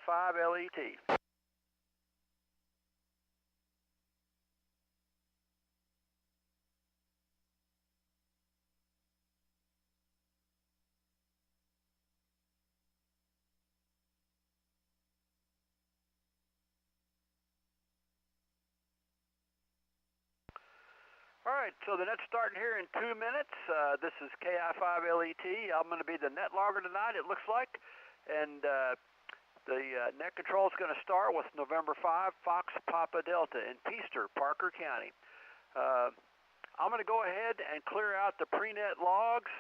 KI5LET. All right, so the net's starting here in 2 minutes. This is KI5LET. I'm going to be the net logger tonight, it looks like. And the net control is going to start with November 5, Fox Papa Delta in Peaster, Parker County. I'm going to go ahead and clear out the pre-net logs.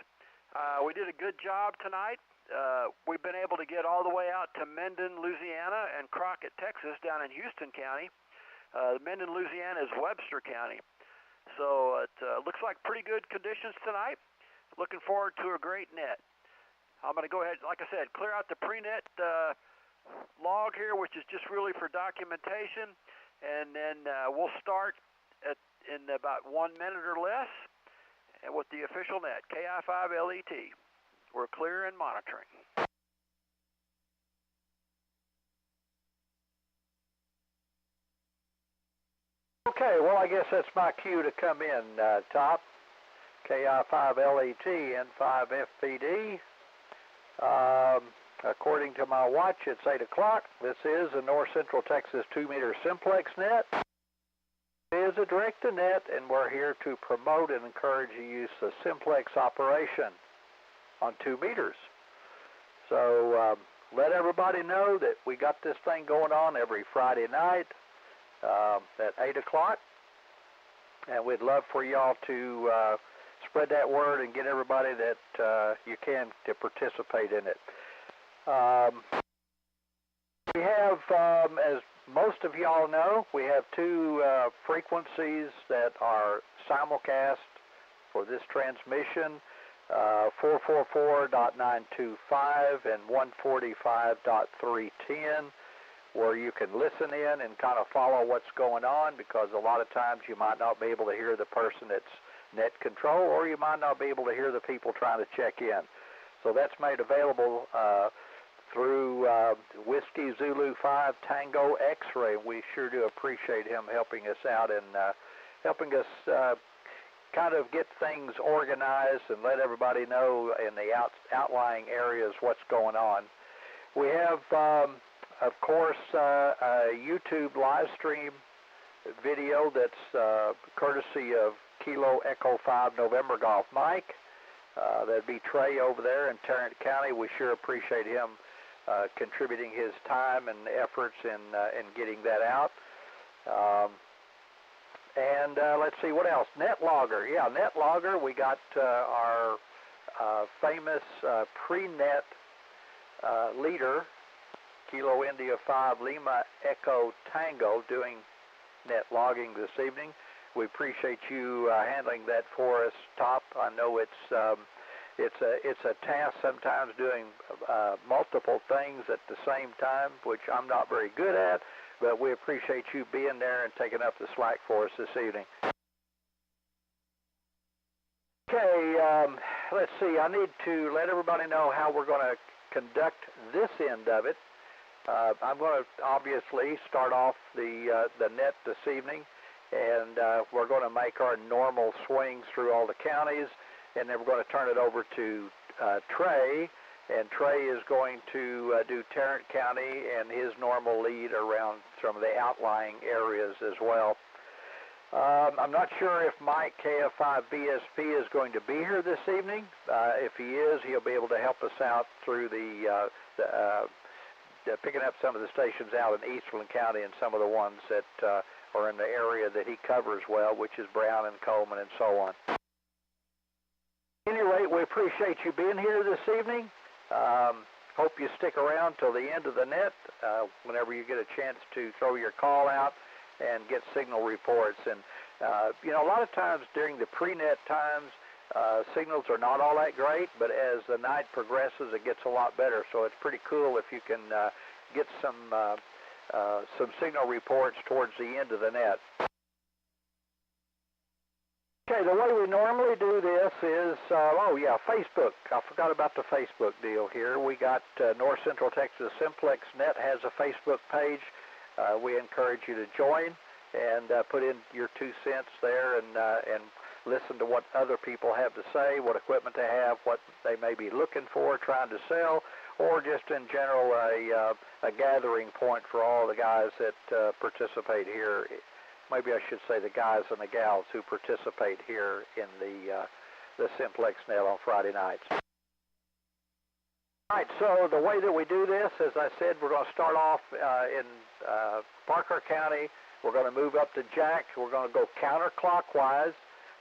We did a good job tonight. We've been able to get all the way out to Mendon, Louisiana, and Crockett, Texas, down in Houston County. Mendon, Louisiana is Webster County. So it looks like pretty good conditions tonight. Looking forward to a great net. I'm going to go ahead, like I said, clear out the pre-net log here, which is just really for documentation. And then we'll start in about 1 minute or less with the official net, KI5LET. We're clear and monitoring. Okay, well, I guess that's my cue to come in, Top. KI5LET, N5FPD. According to my watch, it's 8 o'clock. This is a North Central Texas 2-meter Simplex net. It is a direct-to-net, and we're here to promote and encourage the use of Simplex operation on 2 meters. So let everybody know that we got this thing going on every Friday night at 8 o'clock, and we'd love for y'all to spread that word and get everybody that you can to participate in it. We have, as most of y'all know, we have 2 frequencies that are simulcast for this transmission, 444.925 and 145.310. where you can listen in and kind of follow what's going on, because a lot of times you might not be able to hear the person that's net control, or you might not be able to hear the people trying to check in. So that's made available through Whiskey Zulu 5 Tango X-Ray. We sure do appreciate him helping us out and helping us kind of get things organized and let everybody know in the outlying areas what's going on. We have of course, a YouTube live stream video that's courtesy of Kilo Echo 5 November Golf Mike. That'd be Trey over there in Tarrant County. We sure appreciate him contributing his time and efforts in getting that out. And let's see, what else? Net Logger. Yeah, Net Logger. We got our famous pre-net leader, Kilo India 5 Lima Echo Tango, doing net logging this evening. We appreciate you handling that for us, Top. I know it's a task sometimes doing multiple things at the same time, which I'm not very good at, but we appreciate you being there and taking up the slack for us this evening. Okay, let's see. I need to let everybody know how we're going to conduct this end of it. I'm going to obviously start off the net this evening, and we're going to make our normal swings through all the counties, and then we're going to turn it over to Trey, and Trey is going to do Tarrant County and his normal lead around some of the outlying areas as well. I'm not sure if Mike KF5BSP is going to be here this evening. If he is, he'll be able to help us out through picking up some of the stations out in Eastland County and some of the ones that are in the area that he covers well, which is Brown and Coleman and so on. At any rate, we appreciate you being here this evening. Hope you stick around till the end of the net whenever you get a chance to throw your call out and get signal reports. And, you know, a lot of times during the pre-net times, signals are not all that great, but as the night progresses, it gets a lot better. So it's pretty cool if you can get some signal reports towards the end of the net. Okay, the way we normally do this is, oh yeah, Facebook. I forgot about the Facebook deal here. We got North Central Texas Simplex Net has a Facebook page. We encourage you to join and put in your 2 cents there and listen to what other people have to say, what equipment they have, what they may be looking for, trying to sell, or just in general a gathering point for all the guys that participate here. Maybe I should say the guys and the gals who participate here in the Simplex Net on Friday nights. All right, so the way that we do this, as I said, we're going to start off in Parker County. We're going to move up to Jack. We're going to go counterclockwise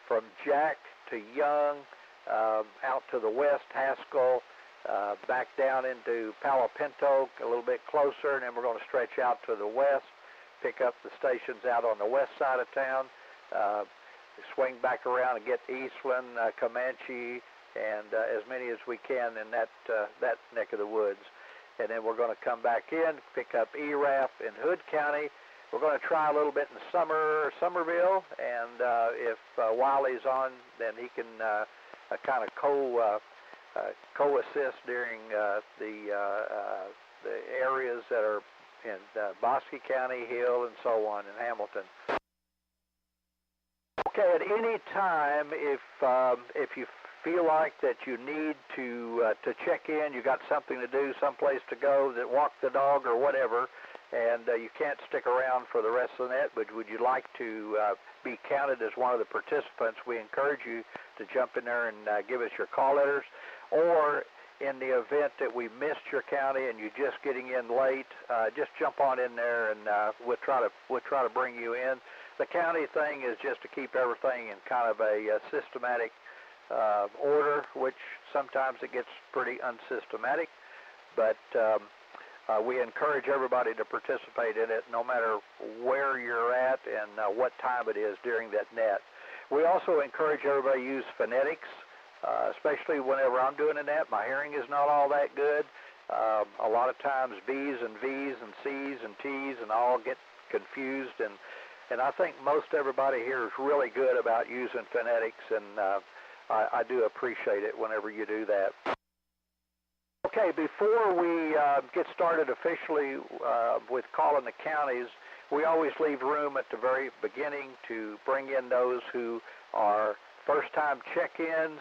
from Jack to Young, out to the west, Haskell, back down into Palo Pinto, a little bit closer, and then we're going to stretch out to the west, pick up the stations out on the west side of town, swing back around and get Eastland, Comanche, and as many as we can in that neck of the woods. And then we're going to come back in, pick up ERAF in Hood County. We're going to try a little bit in Somerville, and if Wiley's on, then he can kind of co-assist during the areas that are in Bosque County, Hill, and so on, in Hamilton. Okay, at any time, if you feel like that you need to check in, you got something to do, someplace to go, that walk the dog or whatever, and you can't stick around for the rest of the net, but would you like to be counted as one of the participants, we encourage you to jump in there and give us your call letters, or in the event that we missed your county and you're just getting in late, just jump on in there and we'll try to bring you in. The county thing is just to keep everything in kind of a systematic order, which sometimes it gets pretty unsystematic, but we encourage everybody to participate in it no matter where you're at and what time it is during that net. We also encourage everybody to use phonetics. Especially whenever I'm doing a net, my hearing is not all that good. A lot of times B's and V's and C's and T's and all get confused, and I think most everybody here is really good about using phonetics, and I do appreciate it whenever you do that. Okay, before we get started officially with calling the counties, we always leave room at the very beginning to bring in those who are first-time check-ins,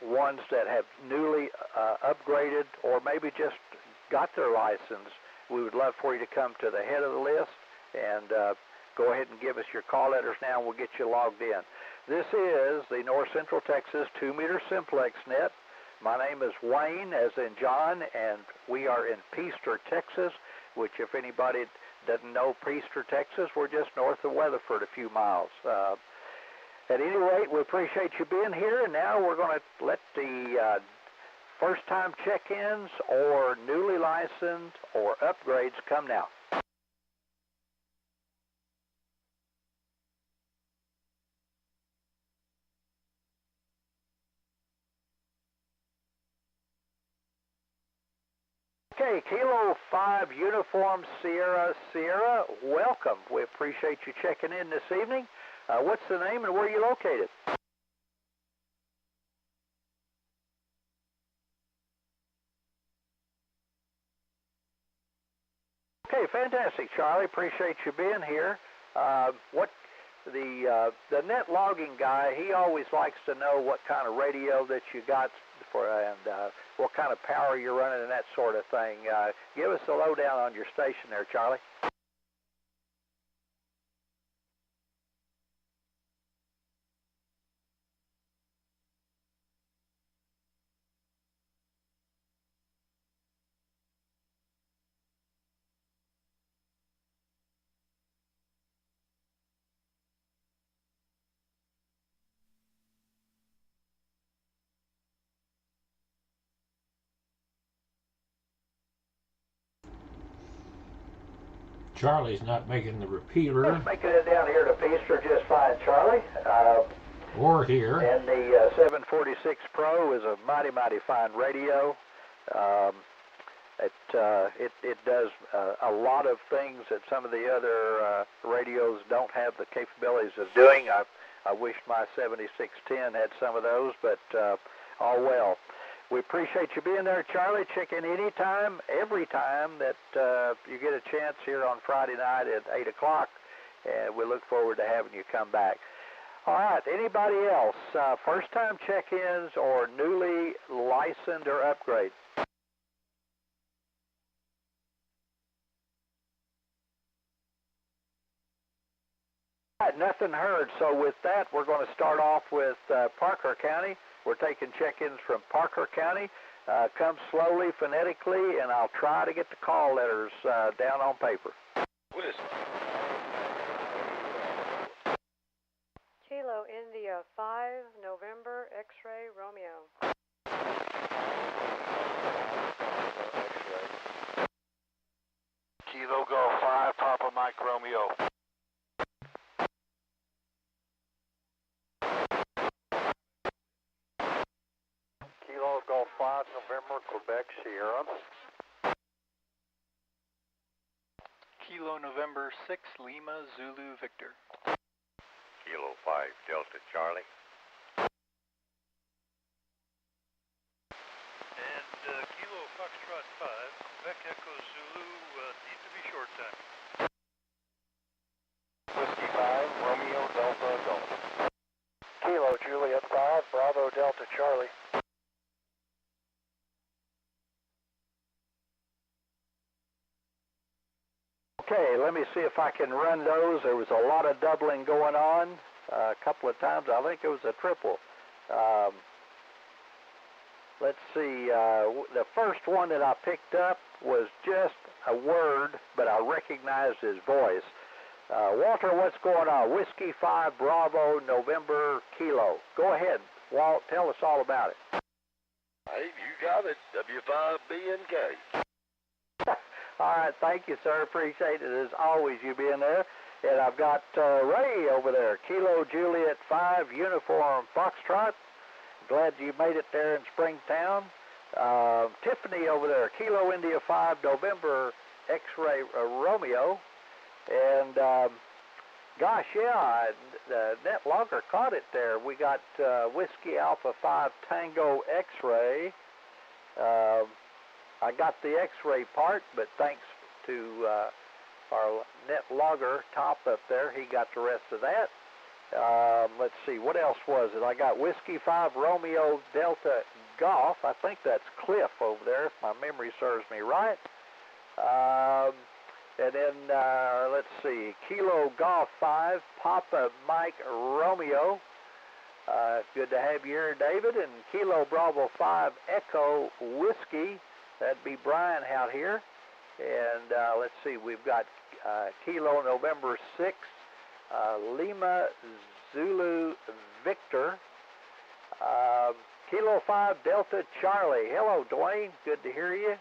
ones that have newly upgraded or maybe just got their license. We would love for you to come to the head of the list and go ahead and give us your call letters now, and we'll get you logged in. This is the North Central Texas 2-meter Simplex Net. My name is Wayne, as in John, and we are in Peaster, Texas, which if anybody doesn't know Peaster, Texas, we're just north of Weatherford a few miles. At any rate, we appreciate you being here, and now we're going to let the first-time check-ins or newly licensed or upgrades come now. Okay, Kilo 5 Uniform Sierra, welcome. We appreciate you checking in this evening. What's the name and where are you located? Okay, fantastic, Charlie. Appreciate you being here. What the net logging guy, he always likes to know what kind of radio that you got for and what kind of power you're running and that sort of thing. Give us a lowdown on your station there, Charlie. Charlie's not making the repeater. It's making it down here to Peaster just fine, Charlie. Or here. And the 746 Pro is a mighty, mighty fine radio. It does a lot of things that some of the other radios don't have the capabilities of doing. I wish my 7610 had some of those, but all well. We appreciate you being there, Charlie. Check in anytime, every time that you get a chance here on Friday night at 8 o'clock, and we look forward to having you come back. All right, anybody else? First-time check-ins or newly licensed or upgrade? All right, nothing heard. So with that, we're going to start off with Parker County. We're taking check-ins from Parker County. Come slowly, phonetically, and I'll try to get the call letters down on paper. Kilo India 5, November, X-ray, Romeo. Kilo Golf 5, Papa Mike Romeo. Kilo Golf 5, November, Quebec, Sierra. Kilo November 6, Lima, Zulu, Victor. Kilo 5, Delta Charlie. And Kilo Foxtrot 5, Quebec Echo Zulu, needs to be short time. Whiskey 5, Romeo Delta Golf. Kilo Juliet 5, Bravo Delta Charlie. Okay, let me see if I can run those. There was a lot of doubling going on a couple of times. I think it was a triple. Let's see. The first one that I picked up was just a word, but I recognized his voice. Walter, what's going on? Whiskey 5, Bravo, November, Kilo. Go ahead, Walt. Tell us all about it. Hey, you got it. W5BNK. All right, thank you, sir. Appreciate it as always, you being there. And I've got Ray over there, Kilo Juliet 5, Uniform Foxtrot. Glad you made it there in Springtown. Tiffany over there, Kilo India 5, November, X-ray Romeo. And gosh, yeah, Net Logger caught it there. We got Whiskey Alpha 5, Tango X-ray. I got the X-ray part, but thanks to our Net Logger top up there, he got the rest of that. Let's see, what else was it? I got Whiskey 5, Romeo Delta Golf. I think that's Cliff over there, if my memory serves me right. And then, let's see, Kilo Golf 5, Papa Mike Romeo. Good to have you here, David. And Kilo Bravo 5, Echo Whiskey. That'd be Brian out here. And let's see, we've got Kilo November 6, Lima Zulu Victor. Kilo 5 Delta Charlie. Hello, Dwayne. Good to hear you.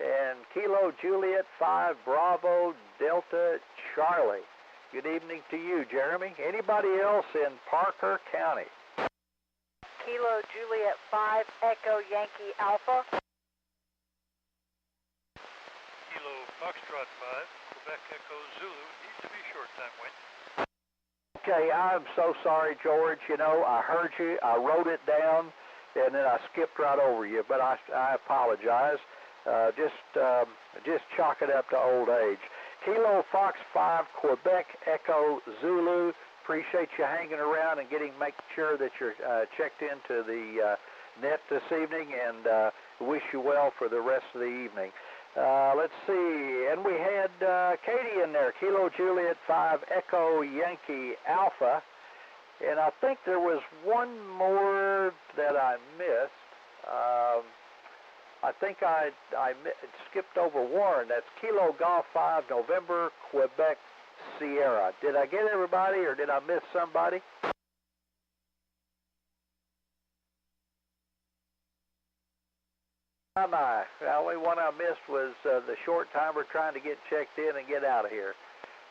And Kilo Juliet 5 Bravo Delta Charlie. Good evening to you, Jeremy. Anybody else in Parker County? Kilo Juliet 5 Echo Yankee Alpha. Kilo Foxtrot 5, Quebec Echo Zulu, needs to be short time, Wayne. Okay, I'm so sorry, George. You know, I heard you, I wrote it down, and then I skipped right over you, but I apologize. Just chalk it up to old age. Kilo Fox 5, Quebec Echo Zulu. Appreciate you hanging around and making sure that you're checked into the net this evening, and wish you well for the rest of the evening. Let's see, and we had Katie in there, Kilo Juliet 5, Echo Yankee Alpha, and I think there was one more that I missed. I think I skipped over Warren. That's Kilo Golf 5, November, Quebec, Sierra. Did I get everybody, or did I miss somebody? The only one I missed was the short timer trying to get checked in and get out of here.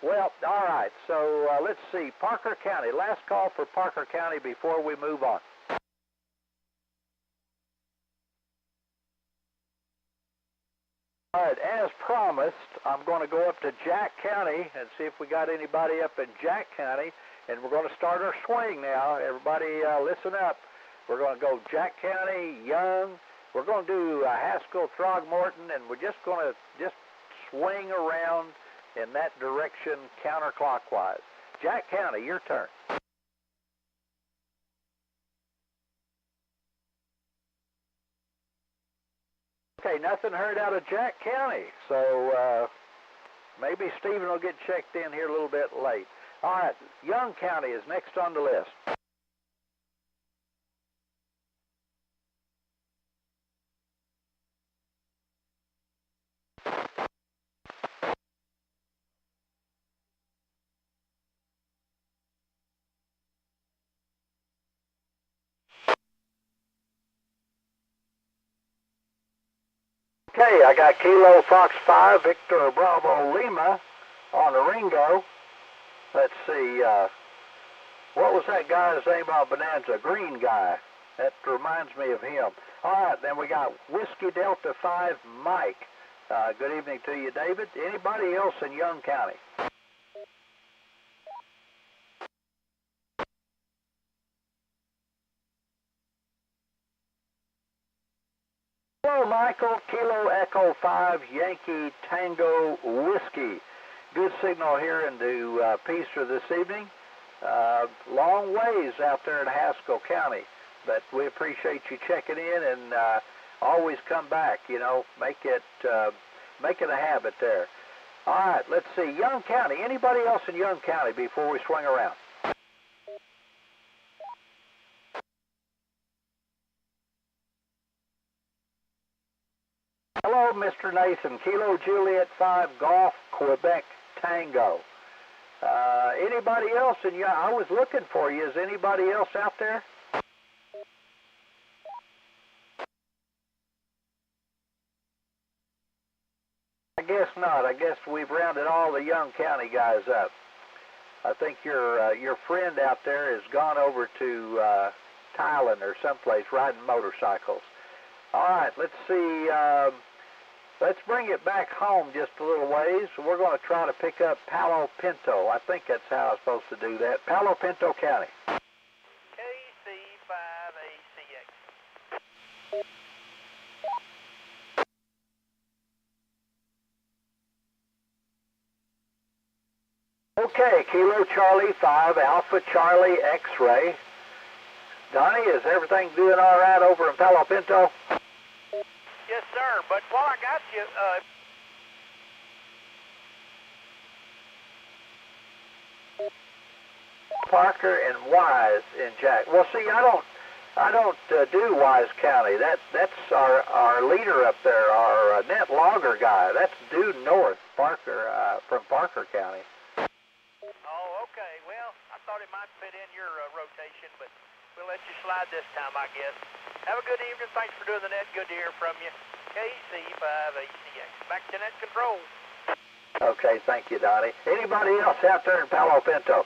Well, all right, so let's see. Parker County, last call for Parker County before we move on. All right, as promised, I'm going to go up to Jack County and see if we got anybody up in Jack County, and we're going to start our swing now. Everybody listen up. We're going to go Jack County, Young. We're going to do Haskell, Throgmorton, and we're just going to swing around in that direction counterclockwise. Jack County, your turn. Okay, nothing heard out of Jack County, so maybe Stephen will get checked in here a little bit late. All right, Young County is next on the list. Okay, I got Kilo Fox 5, Victor Bravo Lima on the Ringo. Let's see, what was that guy's name on Bonanza? Green guy. That reminds me of him. All right, then we got Whiskey Delta 5, Mike. Good evening to you, David. Anybody else in Young County? Hello, Michael. Kilo Echo 5, Yankee Tango Whiskey. Good signal here into Peaster this evening. Long ways out there in Haskell County, but we appreciate you checking in and always come back. You know, make it a habit there. All right, let's see. Young County. Anybody else in Young County before we swing around? Hello, Mr. Nathan. Kilo Juliet 5, Golf, Quebec, Tango. Anybody else? I was looking for you. Is anybody else out there? I guess not. I guess we've rounded all the Young County guys up. I think your friend out there has gone over to Thailand or someplace riding motorcycles. All right, let's see. Let's bring it back home just a little ways. We're going to try to pick up Palo Pinto. I think that's how I'm supposed to do that. Palo Pinto County. KC5ACX. Okay, Kilo Charlie 5, Alpha Charlie X-Ray. Donnie, is everything doing all right over in Palo Pinto? Yes, sir. But while I got you, Parker and Wise in Jack. Well, see, I don't do Wise County. That's our leader up there, our net logger guy. That's due north, Parker, from Parker County. Oh, okay. Well, I thought it might fit in your rotation, but we'll let you slide this time, I guess. Have a good evening. Thanks for doing the net. Good to hear from you. KC5ACX. Back to net control. Okay, thank you, Donnie. Anybody else out there in Palo Pinto?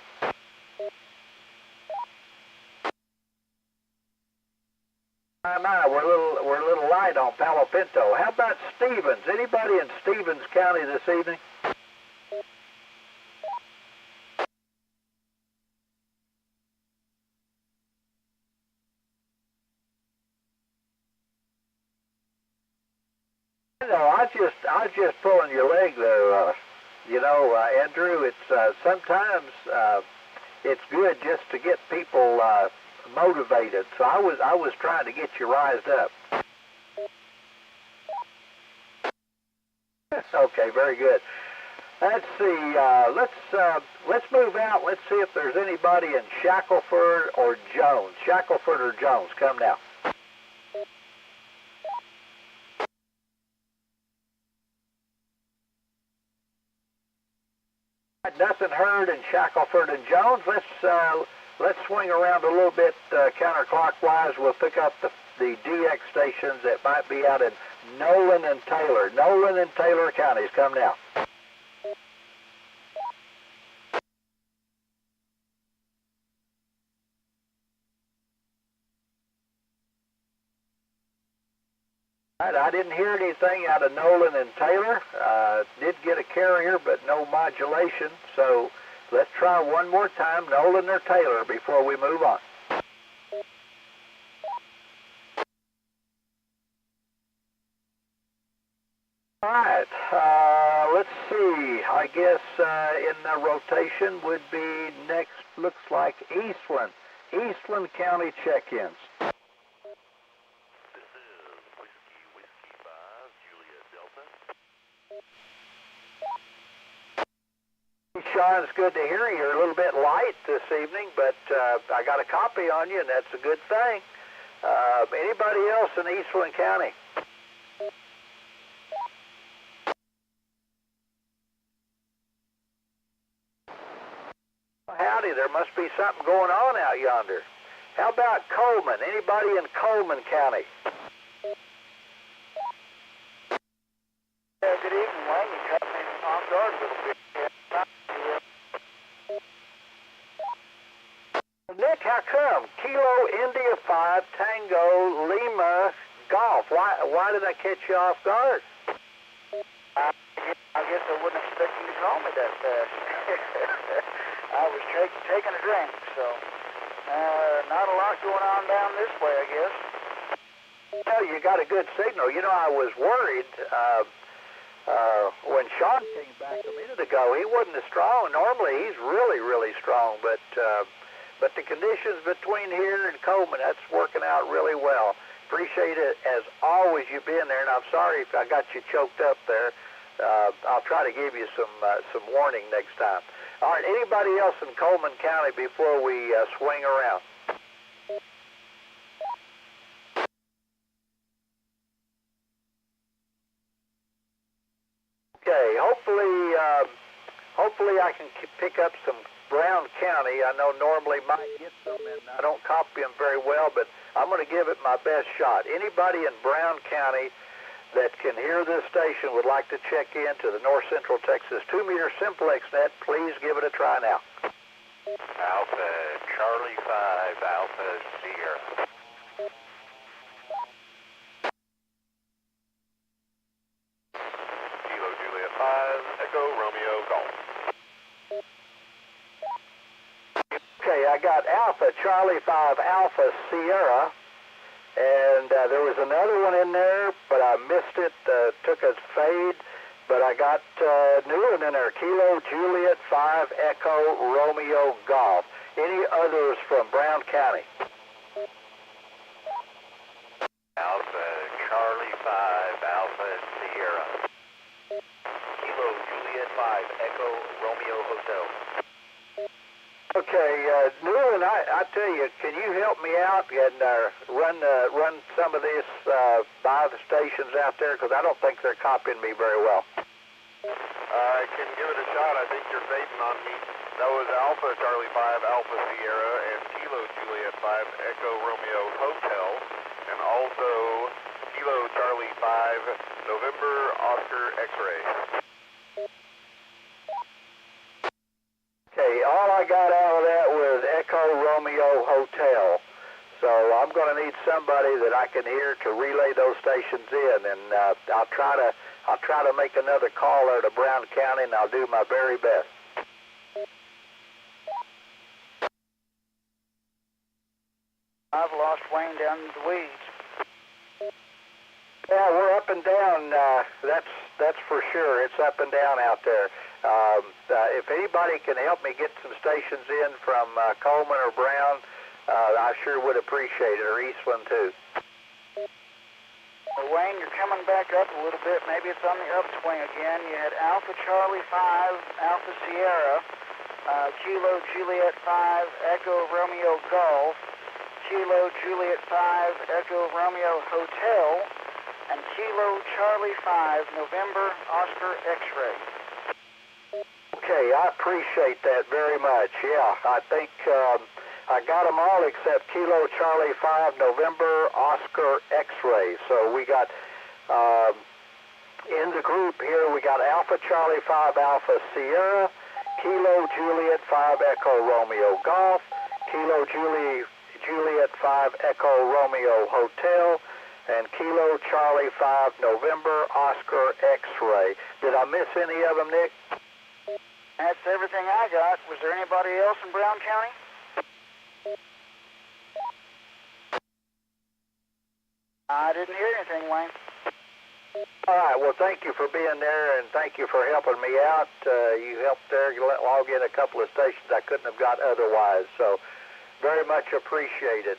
We're a little light on Palo Pinto. How about Stevens? Anybody in Stevens County this evening? No, I was just pulling your leg there. Andrew. It's sometimes it's good just to get people motivated. So I was trying to get you rised up. Okay, very good. Let's see. Let's move out. Let's see if there's anybody in Shackelford or Jones. Shackelford or Jones, come now. Nothing heard in Shackelford and Jones. Let's swing around a little bit counterclockwise. We'll pick up the DX stations that might be out in Nolan and Taylor. Nolan and Taylor counties. Come now. I didn't hear anything out of Nolan and Taylor. Did get a carrier, but no modulation. So let's try one more time, Nolan or Taylor, before we move on. All right, let's see. I guess in the rotation would be next, looks like Eastland. Eastland County check-ins. This is Whiskey 5, Juliet Delta. Sean, it's good to hear you. You're a little bit light this evening, but I got a copy on you, and that's a good thing. Anybody else in Eastland County? Howdy, there must be something going on out yonder. How about Coleman? Anybody in Coleman County? Yeah, good evening, Wayne. You caught me off guard a little bit. Nick, how come? Kilo India 5 Tango Lima Golf. Why did I catch you off guard? I guess I wasn't expecting to call me that fast. I was taking a drink, so not a lot going on down this way, I guess. Well, you got a good signal. You know, I was worried when Sean came back a minute ago. He wasn't as strong. Normally, he's really, really strong, but the conditions between here and Coleman, that's working out really well. Appreciate it as always. You've been there, and I'm sorry if I got you choked up there. I'll try to give you some warning next time. All right, anybody else in Coleman County before we swing around? Okay, hopefully I can pick up some Brown County. I know normally Mike gets them, and I don't copy them very well, but I'm going to give it my best shot. Anybody in Brown County that can hear this station would like to check in to the North Central Texas 2-meter Simplex net, please give it a try now. Alpha Charlie 5, Alpha Sierra. Kilo Juliet 5, Echo Romeo Golf. Okay, I got Alpha Charlie 5, Alpha Sierra. And there was another one in there, but I missed it, took a fade, but I got a new one in there, Kilo Juliet 5 Echo Romeo Golf. Any others from Brown County? Alpha Charlie 5, Alpha Sierra. Kilo Juliet 5, Echo Romeo Hotel. Okay, Newland, I tell you, can you help me out and run some of this by the stations out there? Because I don't think they're copying me very well. I can give it a shot. I think you're fading on me. That was Alpha Charlie 5, Alpha Sierra, and Kilo Juliet 5, Echo Romeo Hotel, and also Kilo Charlie 5, November Oscar X-ray. Okay, all I got out of that was Echo Romeo Hotel. So I'm going to need somebody that I can hear to relay those stations in, and I'll try to make another call there to Brown County, and I'll do my very best. I've lost Wayne down in the weeds. Yeah, we're up and down. That's for sure. It's up and down out there. If anybody can help me get some stations in from Coleman or Brown, I sure would appreciate it, or Eastland too. Well, Wayne, you're coming back up a little bit. Maybe it's on the upswing again. You had Alpha Charlie 5, Alpha Sierra, Kilo Juliet 5, Echo Romeo Golf, Kilo Juliet 5, Echo Romeo Hotel, and Kilo Charlie 5, November Oscar X-ray. Okay, I appreciate that very much. Yeah, I think I got them all except Kilo Charlie 5 November Oscar X-ray. So we got in the group here, we got Alpha Charlie 5 Alpha Sierra, Kilo Juliet 5 Echo Romeo Golf, Kilo Juliet 5 Echo Romeo Hotel, and Kilo Charlie 5 November Oscar X-ray. Did I miss any of them, Nick? That's everything I got. Was there anybody else in Brown County? I didn't hear anything, Wayne. All right, well, thank you for being there, and thank you for helping me out. You helped there log in a couple of stations I couldn't have got otherwise, so very much appreciated.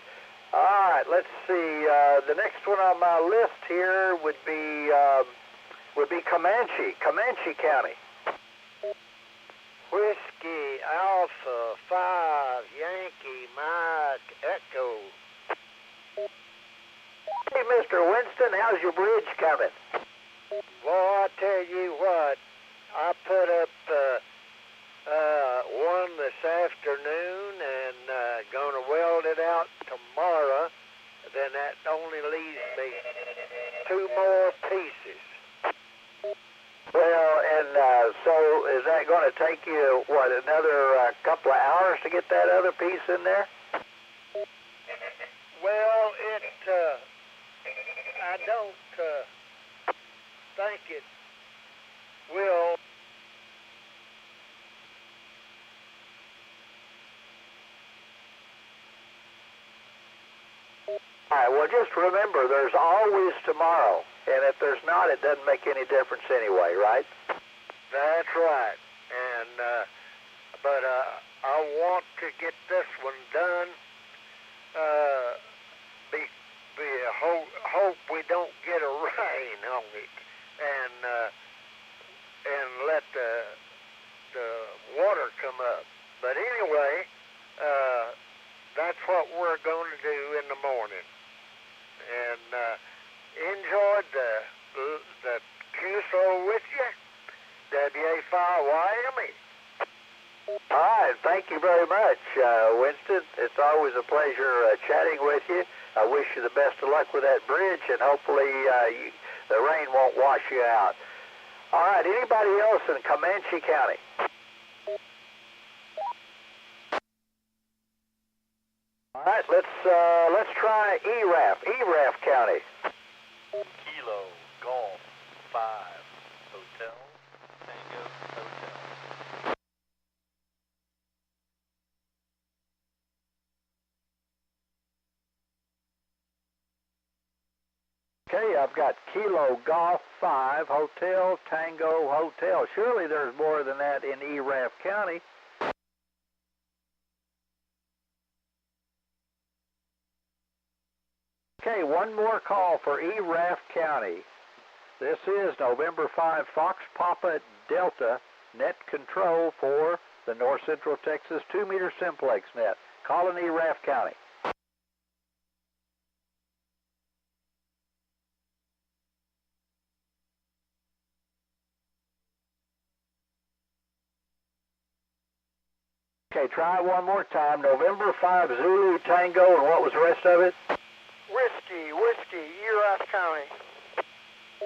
All right, let's see. The next one on my list here would be Comanche County. Whiskey Alpha 5 Yankee Mike Echo. Hey, Mr. Winston, how's your bridge coming? Well, I tell you what, I put up one this afternoon and gonna weld it out tomorrow. Then that only leaves me 2 more pieces. Well, and so is that going to take you, what, another couple of hours to get that other piece in there? Well, I don't think it will. All right, well, just remember, there's always tomorrow. And if there's not, it doesn't make any difference anyway, right? That's right. And but I want to get this one done. Hope we don't get a rain on it, and let the water come up. But anyway, that's what we're going to do in the morning. And enjoyed the QSO with you, WA5 Wyoming. All right, thank you very much, Winston. It's always a pleasure chatting with you. I wish you the best of luck with that bridge, and hopefully the rain won't wash you out. All right, anybody else in Comanche County? All right, let's try ERAF County. Kilo Golf 5 Hotel Tango Hotel. Okay, I've got Kilo Golf 5 Hotel Tango Hotel. Surely there's more than that in ERAF County. Okay, one more call for ERAF County. This is November 5 Fox Papa Delta net control for the North Central Texas 2-meter Simplex net. Call in ERAF County. Okay, try one more time. November 5 Zulu Tango, and what was the rest of it? Whiskey, ERAF County.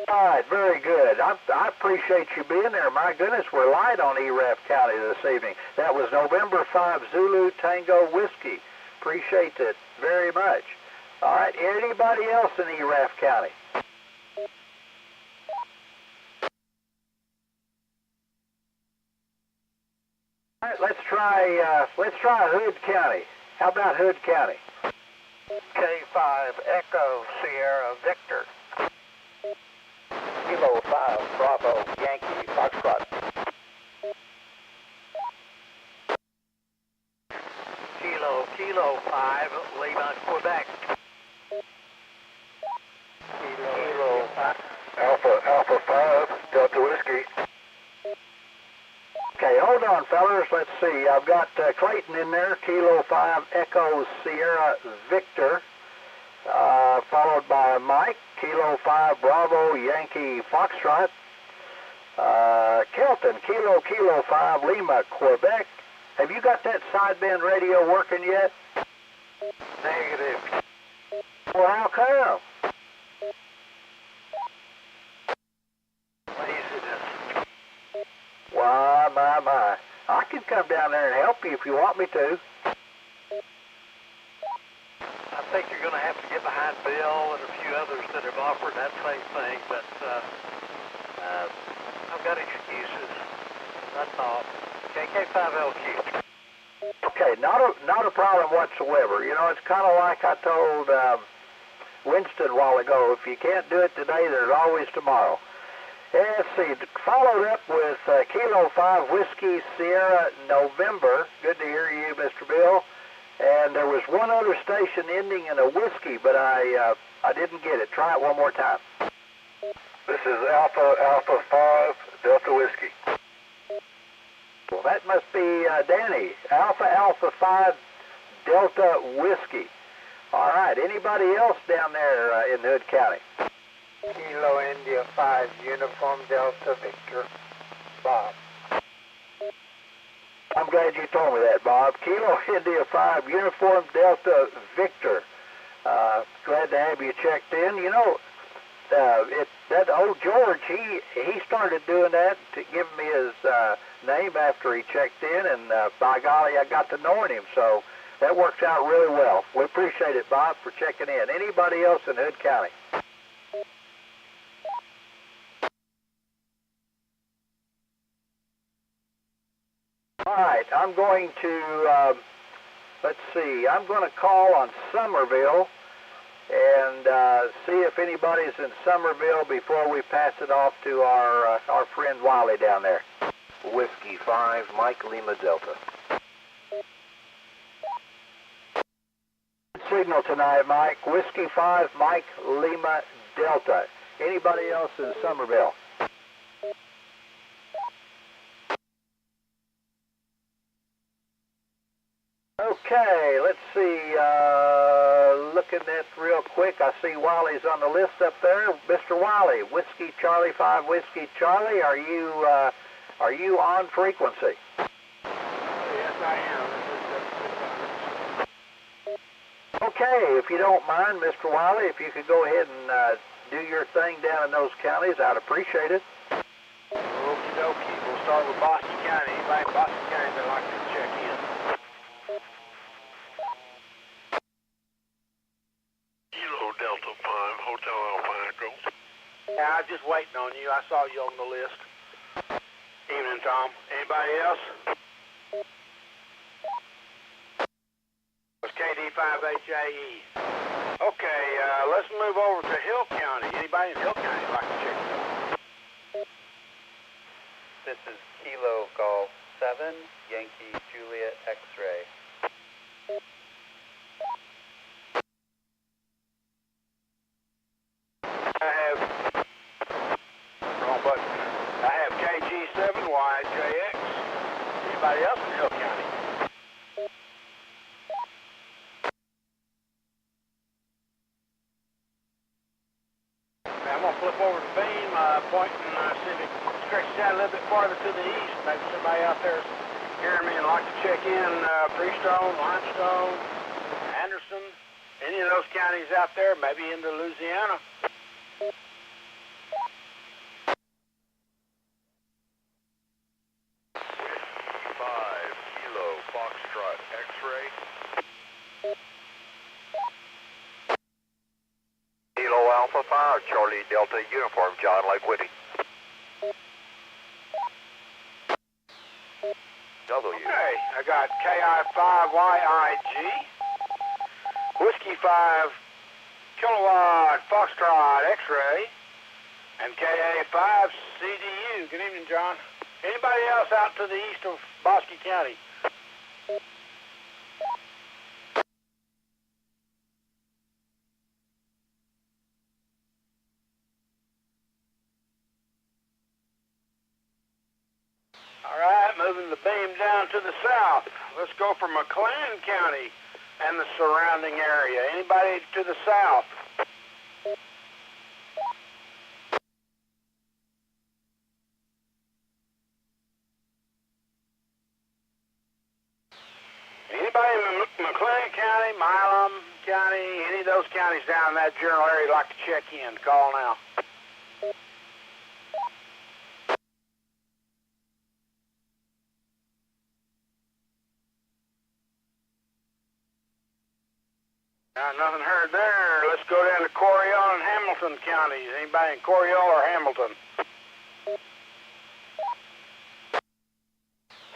All right, very good. I appreciate you being there. My goodness, we're light on ERAF County this evening. That was November 5 Zulu Tango Whiskey. Appreciate it very much. All right, anybody else in ERAF County? All right, let's try Hood County. How about Hood County? K5 Echo Sierra Victor. Kilo 5 Bravo Yankee Foxtrot. Kilo 5 Lima Quebec. Kilo Alpha 5 Delta Whiskey. Okay, hold on, fellas. Let's see. I've got Clayton in there, Kilo 5 Echo Sierra Victor, followed by Mike, Kilo 5 Bravo Yankee Foxtrot. Kelton, Kilo 5 Lima Quebec. Have you got that sideband radio working yet? Negative. Well, how come? Laziness. Why, my. I can come down there and help you if you want me to. I'm think you're going to have to get behind Bill and a few others that have offered that same thing, but I've got excuses. That's all. KK5LQ. Okay, not a problem whatsoever. You know, it's kind of like I told Winston a while ago. If you can't do it today, there's always tomorrow. And let's see, followed up with Kilo 5 Whiskey Sierra November. Good to hear you, Mr. Bill. And there was one other station ending in a whiskey, but I didn't get it. Try it one more time. This is Alpha 5 Delta Whiskey. Well, that must be Danny. Alpha 5 Delta Whiskey. All right, anybody else down there in Hood County? Kilo India 5 Uniform Delta Victor, Bob. I'm glad you told me that, Bob. Kilo India 5 Uniform Delta Victor. Glad to have you checked in. You know, that old George, he started doing that to give me his name after he checked in, and by golly, I got to knowing him, so that works out really well. We appreciate it, Bob, for checking in. Anybody else in Hood County? All right, I'm going to, let's see, I'm going to call on Somerville and see if anybody's in Somerville before we pass it off to our friend Wiley down there. Whiskey 5 Mike Lima Delta. Signal tonight, Mike. Whiskey 5 Mike Lima Delta. Anybody else in Somerville? Okay, let's see, looking at real quick, I see Wiley's on the list up there. Mr. Wiley, Whiskey Charlie 5 Whiskey Charlie, are you on frequency? Yes, I am. Okay, if you don't mind, Mr. Wiley, if you could go ahead and do your thing down in those counties, I'd appreciate it. Okie dokie. We'll start with Boston County. Anybody in Boston County that'd like to check in? Kilo Delta 5 Hotel Alpha Echo. Yeah, I was just waiting on you. I saw you on the list. Evening, Tom. Anybody else? It's KD5HAE. Okay, let's move over to Hill County. Anybody in Hill County would like to check in? This is Kilo Golf 7 Yankee Juliet X-Ray. Wrong button. I have KG7YJX. Anybody else in Hill County? Now I'm going to flip over to Beam, point and see if it stretches out a little bit farther to the east. Maybe somebody out there is hearing me and like to check in Freestone, Limestone, Anderson, any of those counties out there, maybe into Louisiana. Foxtrot X-Ray. Kilo Alpha 5 Charlie Delta Uniform John Lake Whitty. W. Okay, I got KI5YIG, Whiskey 5 Kilowatt Foxtrot X-Ray, and KA5CDU. Good evening, John. Anybody else out to the east of Bosque County? All right, moving the beam down to the south. Let's go for McLean County and the surrounding area. Anybody to the south? Anybody in McLean County, Milam County, any of those counties down in that general area you'd like to check in? Call now. Nothing heard there. Let's go down to Coryell and Hamilton counties. Anybody in Coryell or Hamilton?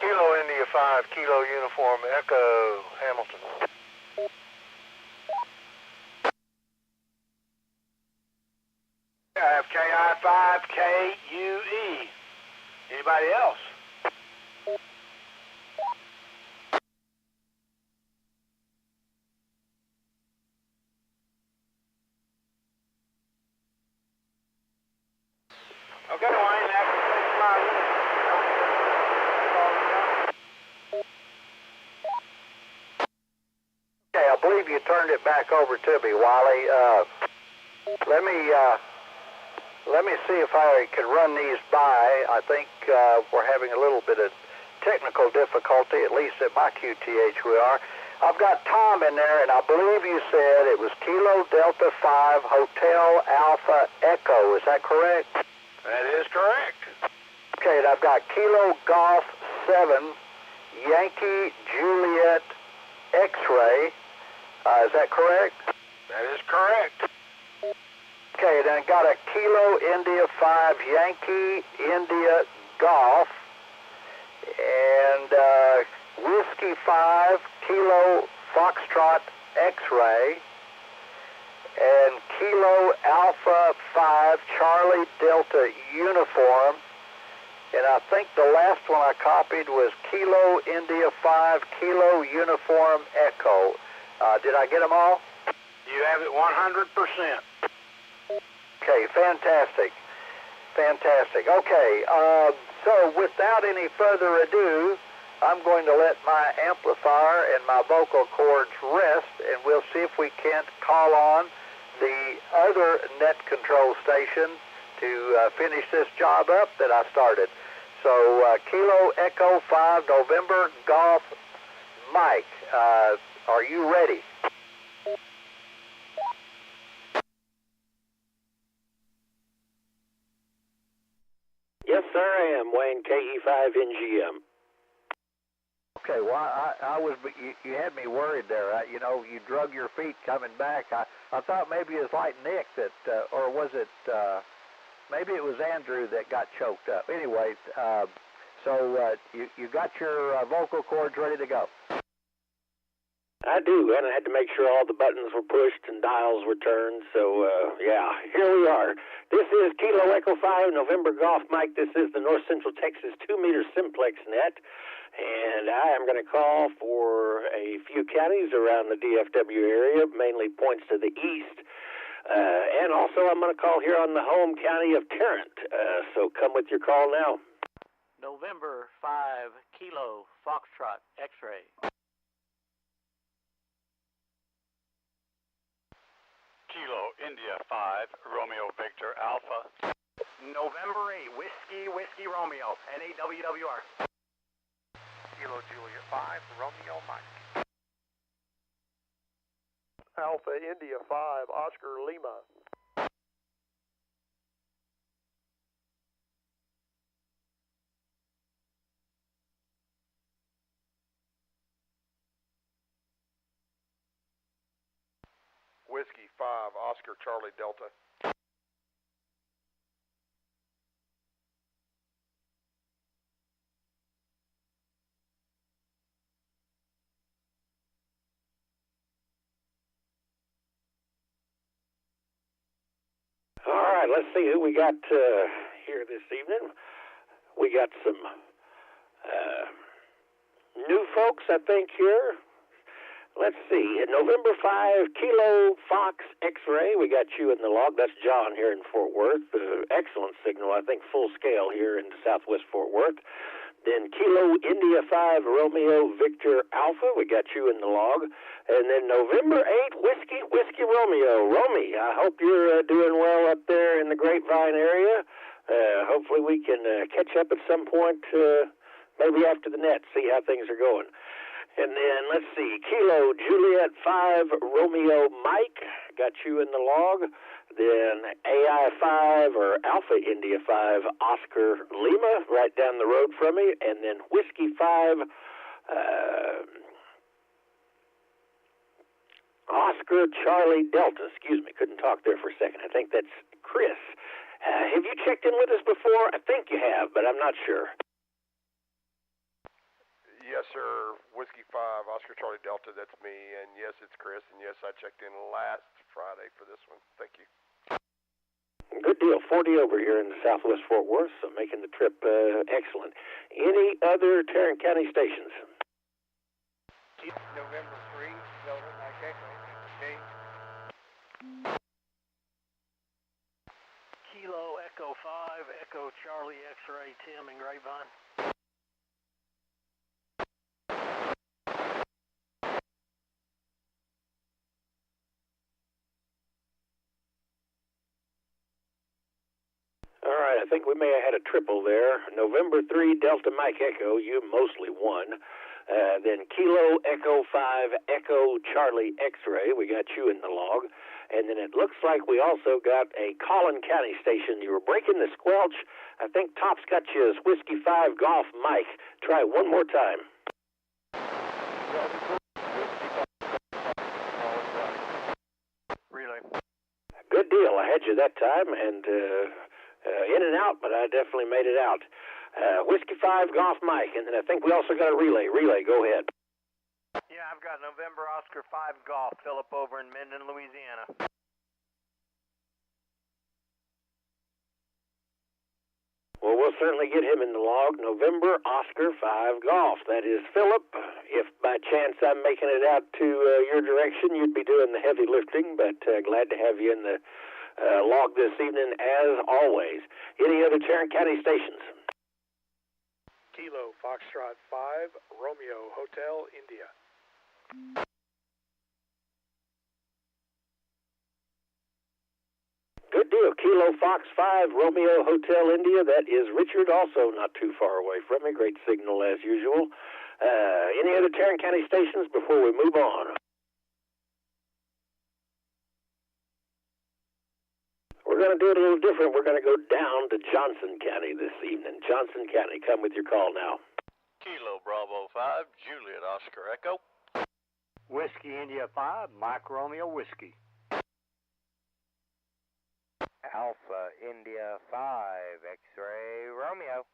Kilo India 5, Kilo Uniform Echo, Hamilton. I have KI5KUE. Anybody else? Okay, Wayne, that's my Okay, I believe you turned it back over to me, Wally. Let me see if I can run these by. I think we're having a little bit of technical difficulty, at least at my QTH we are. I've got Tom in there, and I believe you said it was Kilo Delta 5 Hotel Alpha Echo. Is that correct? That is correct. Okay, and I've got Kilo Golf 7 Yankee Juliet X-Ray. Is that correct? That is correct. Okay, then I got a Kilo India 5 Yankee India Golf and Whiskey 5 Kilo Foxtrot X-Ray and Kilo Alpha 5 Charlie Delta Uniform, and I think the last one I copied was Kilo India 5 Kilo Uniform Echo. Did I get them all? You have it 100%. Okay, fantastic. Fantastic. Okay, so without any further ado, I'm going to let my amplifier and my vocal cords rest, and we'll see if we can't call on the other net control station to finish this job up that I started. So, Kilo Echo 5 November Golf Mike, are you ready? Yes, sir, I am. Wayne, KE5NGM. Okay, well, I was, you had me worried there. You know, you drug your feet coming back. I thought maybe it was like Nick that, or was it, maybe it was Andrew that got choked up. Anyway, so you got your vocal cords ready to go. I do, and I had to make sure all the buttons were pushed and dials were turned, so, yeah, here we are. This is Kilo Echo 5, November Golf Mike. This is the North Central Texas 2-meter Simplex net, and I am going to call for a few counties around the DFW area, mainly points to the east, and also I'm going to call here on the home county of Tarrant, so come with your call now. November 5, Kilo Foxtrot X-ray. Kilo India 5, Romeo Victor Alpha. November 8, Whiskey Romeo, NAWWR. Kilo Juliet 5, Romeo Mike. Alpha India 5, Oscar Lima. Whiskey 5, Oscar Charlie Delta. All right, let's see who we got here this evening. We got some new folks, I think, here. Let's see. November 5, Kilo Fox X-ray. We got you in the log. That's John here in Fort Worth. Excellent signal, I think, full scale here in southwest Fort Worth. Then Kilo India 5, Romeo Victor Alpha. We got you in the log. And then November 8, Whiskey Romeo. Romy, I hope you're doing well up there in the Grapevine area. Hopefully we can catch up at some point, maybe after the net, see how things are going. And then, let's see, Kilo Juliet 5 Romeo Mike, got you in the log. Then AI 5 or Alpha India 5 Oscar Lima, right down the road from me. And then Whiskey 5 Oscar Charlie Delta. Excuse me, couldn't talk there for a second. I think that's Chris. Have you checked in with us before? I think you have, but I'm not sure. Yes, sir. Whiskey 5, Oscar Charlie Delta, that's me. And yes, it's Chris. And yes, I checked in last Friday for this one. Thank you. Good deal. 40 over here in the Southwest Fort Worth, so making the trip excellent. Any other Tarrant County stations? November 3, Delta, Mike Echo, change. Kilo Echo 5, Echo Charlie X-Ray, Tim and Grapevine. All right, I think we may have had a triple there. November 3, Delta Mike Echo, you mostly won. Then Kilo Echo 5, Echo Charlie X-Ray, we got you in the log. And then it looks like we also got a Collin County station. You were breaking the squelch. I think Top's got you as Whiskey 5 Golf Mike. Try one more time. Relay. Good deal. I had you that time, and in and out, but I definitely made it out. Whiskey 5 Golf Mike, and then I think we also got a relay. Relay, go ahead. Yeah, I've got November Oscar 5 Golf, Philip over in Minden, Louisiana. Well, we'll certainly get him in the log. November Oscar 5 Golf. That is Philip. If by chance I'm making it out to your direction, you'd be doing the heavy lifting, but glad to have you in the log this evening as always. Any other Tarrant County stations? Kilo Foxtrot 5, Romeo Hotel, India. Good deal. Kilo Fox 5, Romeo Hotel, India. That is Richard, also not too far away from me. Great signal as usual. Any other Tarrant County stations before we move on? We're going to do it a little different. We're going to go down to Johnson County this evening. Johnson County, come with your call now. Kilo Bravo 5, Juliet Oscar Echo. Whiskey India 5, Mike Romeo Whiskey. Alpha India 5, X-Ray Romeo.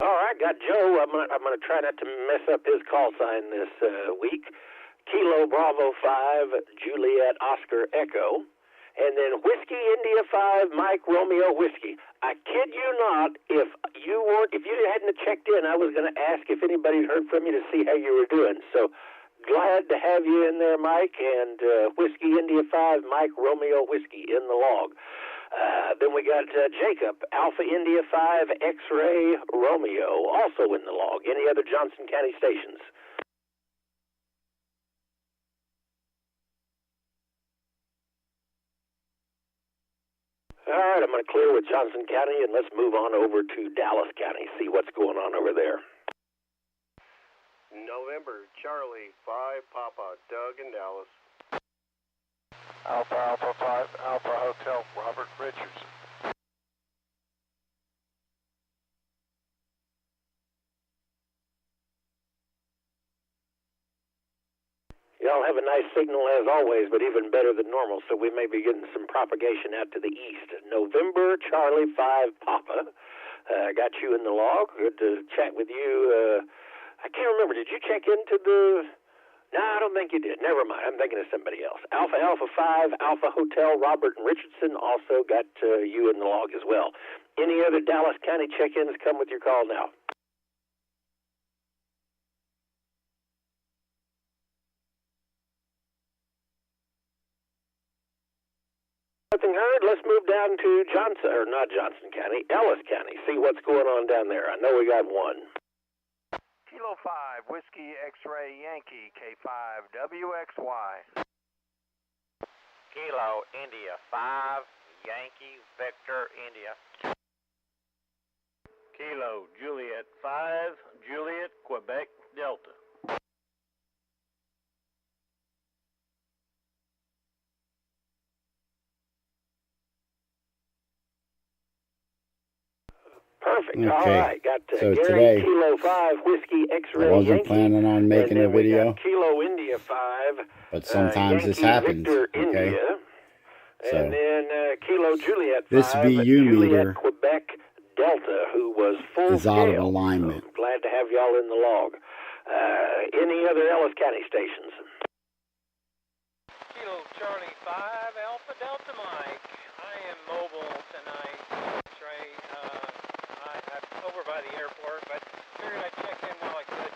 All right, got Joe. I'm gonna try not to mess up his call sign this week. Kilo Bravo 5, Juliet Oscar Echo. And then Whiskey India 5, Mike Romeo Whiskey. I kid you not, if you hadn't checked in, I was going to ask if anybody had heard from you to see how you were doing. So glad to have you in there, Mike, and Whiskey India 5, Mike Romeo Whiskey in the log. Then we got Jacob, Alpha India 5, X-Ray Romeo, also in the log. Any other Johnson County stations? All right, I'm going to clear with Johnson County, and let's move on over to Dallas County, see what's going on over there. November, Charlie 5, Papa, Doug in Dallas. Alpha 5, Alpha Hotel, Robert Richardson. Y'all have a nice signal as always, but even better than normal, so we may be getting some propagation out to the east. November, Charlie 5, Papa. Got you in the log. Good to chat with you. I can't remember. Did you check into the... No, I don't think you did. Never mind. I'm thinking of somebody else. Alpha 5, Alpha Hotel, Robert and Richardson also got you in the log as well. Any other Dallas County check-ins? Come with your call now. Nothing heard. Let's move down to Johnson County, Ellis County. See what's going on down there. I know we got one. Kilo 5, Whiskey X-Ray Yankee, K5 WXY. Kilo India 5, Yankee Victor India. Kilo Juliet 5, Juliet Quebec Delta. Perfect. Okay. All right. Got So Gary, today, Kilo 5, Whiskey X-Ray I wasn't Yankee. planning on making a video, we got Kilo India 5, but sometimes Yankee this happens. Victor Okay. India. So And then Kilo Juliet 5, this VU Juliet meter Quebec Delta, who was full is out of scale. alignment. So glad to have y'all in the log. Any other Ellis County stations? Kilo Charlie 5, Alpha Delta Mike. I am mobile tonight. X-ray. I'm over by the airport, but figured I'd check in while I could.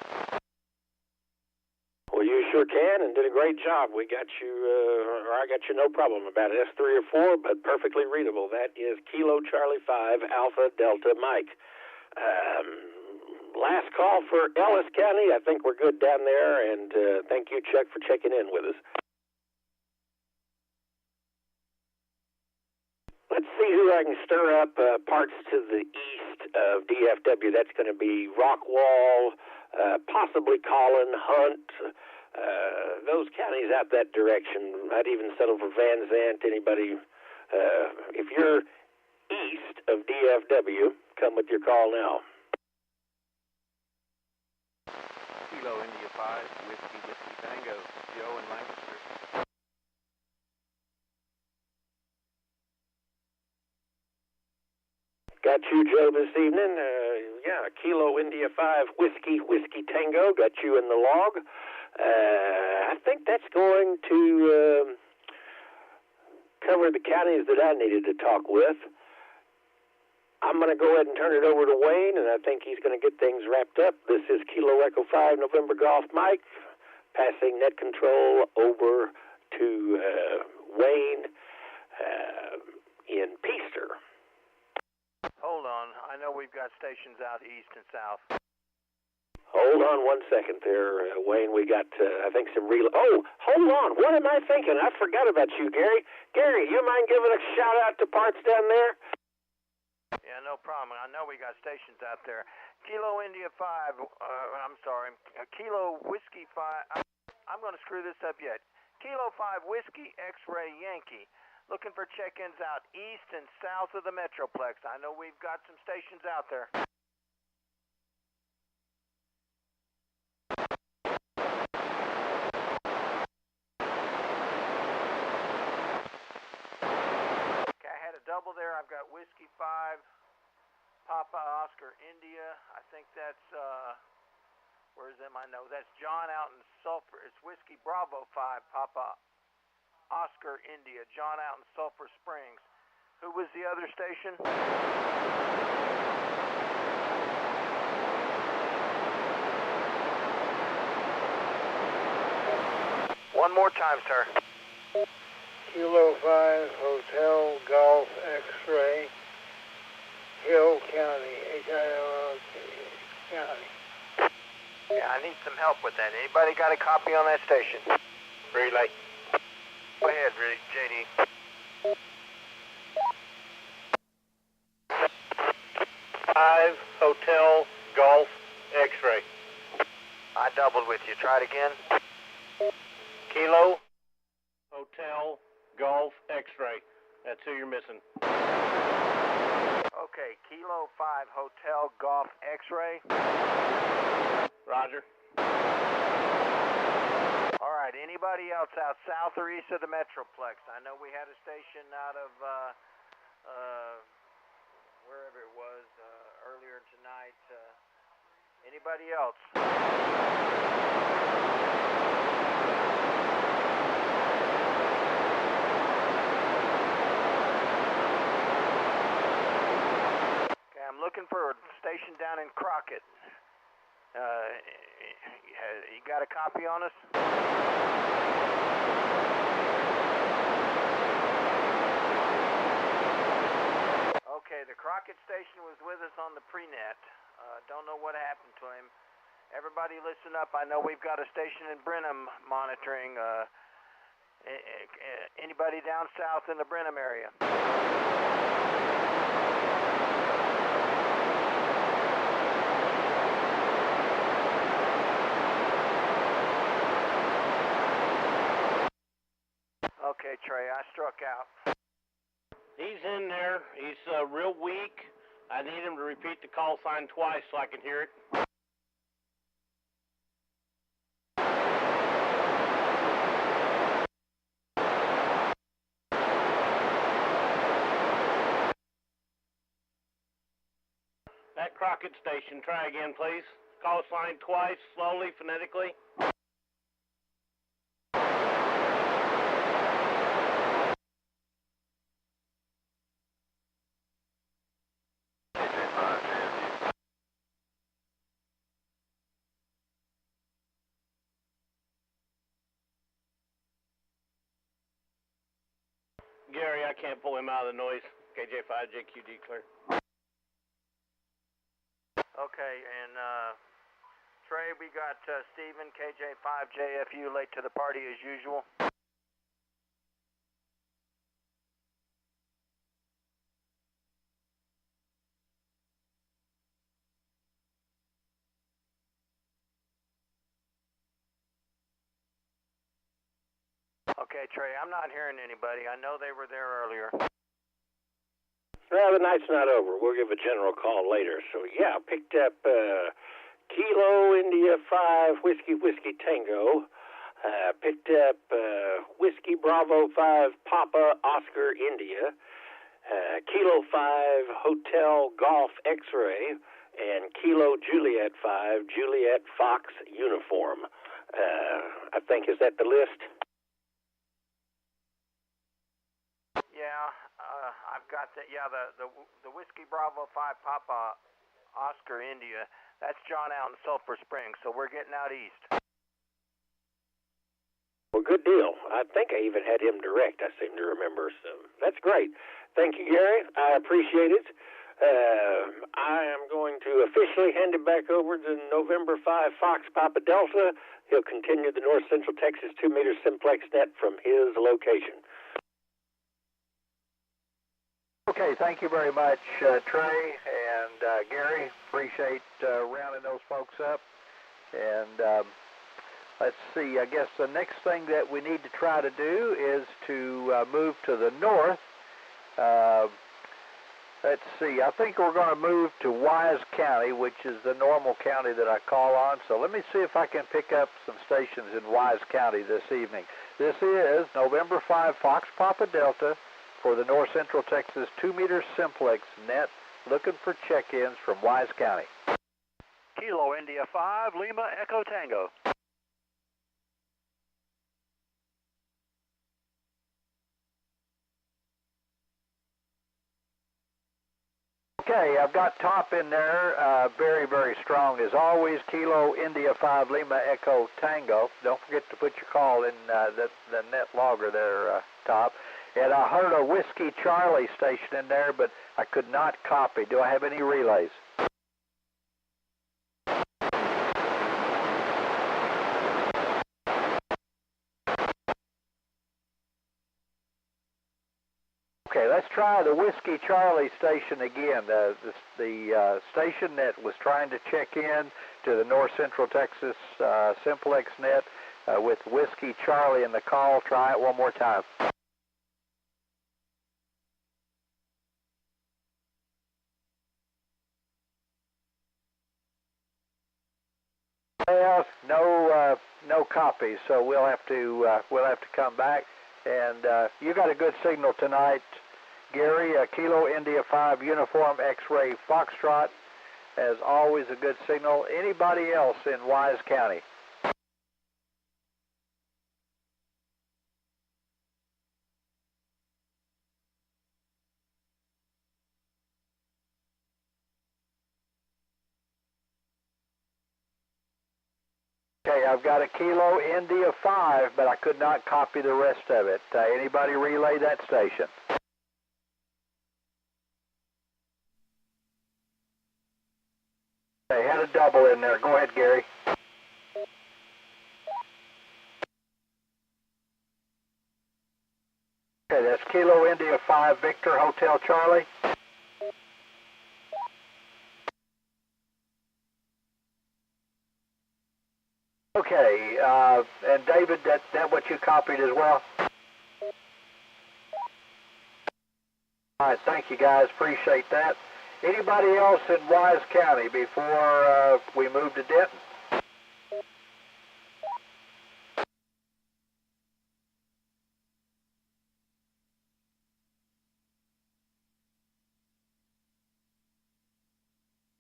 Well, you sure can, and did a great job. We got you, or I got you no problem about it. S3 or 4, but perfectly readable. That is Kilo Charlie 5, Alpha Delta Mike. Last call for Ellis County. I think we're good down there, and thank you, Chuck, for checking in with us. Let's see who I can stir up parts to the east of DFW. That's going to be Rockwall, possibly Collin, Hunt, those counties out that direction. I'd even settle for Van Zant, anybody. If you're east of DFW, come with your call now. Kilo India 5, Whiskey Tango, Joe in Lancaster. Got you, Joe, this evening. Kilo India 5, Whiskey Tango. Got you in the log. I think that's going to cover the counties that I needed to talk with. I'm going to go ahead and turn it over to Wayne, and I think he's going to get things wrapped up. This is Kilo Echo 5, November Golf Mike, passing net control over to Wayne in Peaster. Hold on. I know we've got stations out east and south. Hold on 1 second there, Wayne. We got, I think, some real... Oh, hold on. What am I thinking? I forgot about you, Gary. Gary, you mind giving a shout-out to parts down there? Yeah, no problem. I know we got stations out there. Kilo India 5, Kilo Whiskey 5... I'm going to screw this up yet. Kilo 5 Whiskey X-Ray Yankee. Looking for check-ins out east and south of the Metroplex. I know we've got some stations out there. Okay, I had a double there. I've got Whiskey 5, Papa Oscar India. I think that's, where's in my note? That's John out in Sulphur. It's Whiskey Bravo 5, Papa Oscar India, John out in Sulphur Springs. Who was the other station? One more time, sir. Kilo 5, Hotel Golf X-Ray, Hill County, H-I-L-L County. Yeah, I need some help with that. Anybody got a copy on that station? Relay. Go ahead, JD. Hotel Golf X-Ray. I doubled with you. Try it again. Kilo Hotel Golf X-Ray. That's who you're missing. Okay, Kilo 5 Hotel Golf X-Ray. Roger. All right, anybody else out south or east of the Metroplex? I know we had a station out of wherever it was earlier tonight. Anybody else? Okay, I'm looking for a station down in Crockett. You got a copy on us? Okay, the Crockett station was with us on the pre-net. Don't know what happened to him. Everybody listen up. I know we've got a station in Brenham monitoring. Anybody down south in the Brenham area? Okay, Trey, I struck out. He's in there. He's real weak. I need him to repeat the call sign twice so I can hear it. At Crockett Station, try again, please. Call sign twice, slowly, phonetically. Gary, I can't pull him out of the noise. KJ5, JQD clear. Okay, and Trey, we got Steven, KJ5, JFU late to the party as usual. Okay, Trey, I'm not hearing anybody. I know they were there earlier. Well, the night's not over. We'll give a general call later. So, yeah, picked up Kilo India 5 Whiskey Tango. Picked up Whiskey Bravo 5 Papa Oscar India. Kilo 5 Hotel Golf X-Ray. And Kilo Juliet 5 Juliet Fox Uniform. I think, is that the list? Yeah, I've got that. Yeah, the Whiskey Bravo 5 Papa Oscar India. That's John out in Sulphur Springs, so we're getting out east. Well, good deal. I think I even had him direct, I seem to remember. So that's great. Thank you, Gary. I appreciate it. I am going to officially hand it back over to November 5 Fox Papa Delta. He'll continue the North Central Texas 2-meter simplex net from his location. Okay, thank you very much, Trey and Gary. Appreciate rounding those folks up. And let's see, I guess the next thing that we need to try to do is to move to the north. Let's see, I think we're going to move to Wise County, which is the normal county that I call on. So let me see if I can pick up some stations in Wise County this evening. This is November 5 Fox Papa Delta for the North Central Texas 2-meter simplex net, looking for check-ins from Wise County. Kilo India 5, Lima Echo Tango. Okay, I've got top in there, very, very strong as always. Kilo India 5, Lima Echo Tango. Don't forget to put your call in the net logger there, top. And I heard a Whiskey Charlie station in there, but I could not copy. Do I have any relays? Okay, let's try the Whiskey Charlie station again. The station that was trying to check in to the North Central Texas simplex net with Whiskey Charlie in the call. Try it one more time. Well, no copies, so we'll have to come back. And you got a good signal tonight, Gary. Kilo India 5 Uniform X-Ray Foxtrot, as always, a good signal. Anybody else in Wise County? Okay, I've got a Kilo India 5, but I could not copy the rest of it. Anybody relay that station? Okay, had a double in there. Go ahead, Gary. Okay, that's Kilo India 5, Victor Hotel Charlie. Okay, and David, that what you copied as well? All right, thank you guys, appreciate that. Anybody else in Wise County before we move to Denton?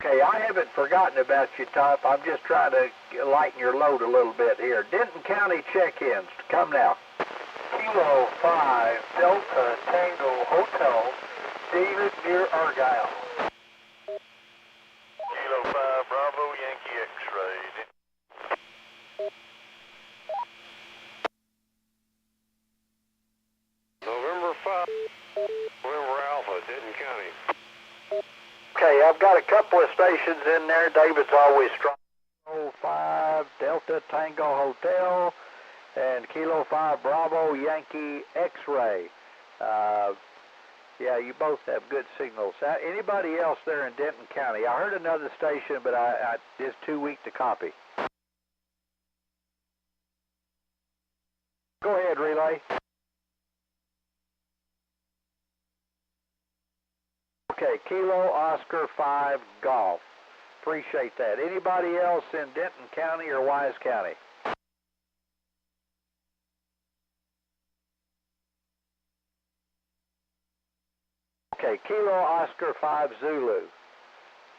Okay, I haven't forgotten about you, Top. I'm just trying to lighten your load a little bit here. Denton County check-ins, come now. Kilo 5 Delta Tango Hotel, David near Argyle. Kilo 5 Bravo Yankee X-ray. November 5, November Alpha, Denton County. Okay, I've got a couple of stations in there. David's always strong. Kilo 5 Delta Tango Hotel and Kilo 5 Bravo Yankee X-ray. Yeah, you both have good signals. Anybody else there in Denton County? I heard another station, but it's too weak to copy. Go ahead, relay. Okay, Kilo Oscar 5 Golf. Appreciate that. Anybody else in Denton County or Wise County? Okay, Kilo Oscar 5 Zulu.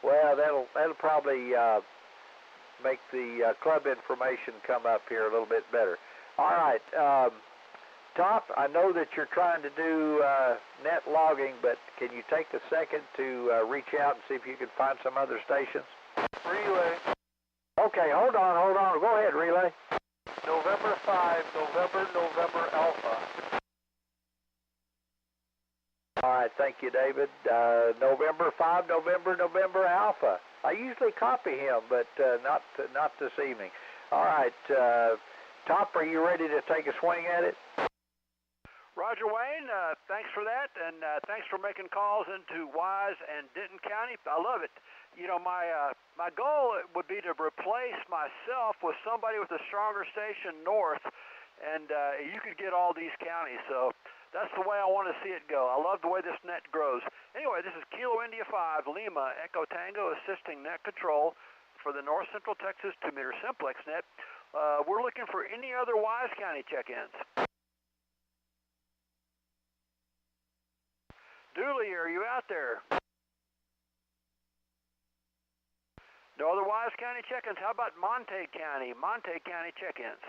Well, that'll probably make the club information come up here a little bit better. All right, Top, I know that you're trying to do net logging, but can you take a second to reach out and see if you can find some other stations? Relay. Okay, hold on. Go ahead, relay. November 5, November Alpha. All right, thank you, David. November 5, November Alpha. I usually copy him, but not this evening. All right, Top, are you ready to take a swing at it? Roger, Wayne. Thanks for that, and thanks for making calls into Wise and Denton County. I love it. You know, my goal would be to replace myself with somebody with a stronger station north, and you could get all these counties. So that's the way I want to see it go. I love the way this net grows. Anyway, this is Kilo India 5 Lima Echo Tango assisting net control for the North Central Texas 2-meter Simplex net. We're looking for any other Wise County check-ins. Dooley, are you out there? No other Wise County check-ins. How about Monte County? Monte County check-ins.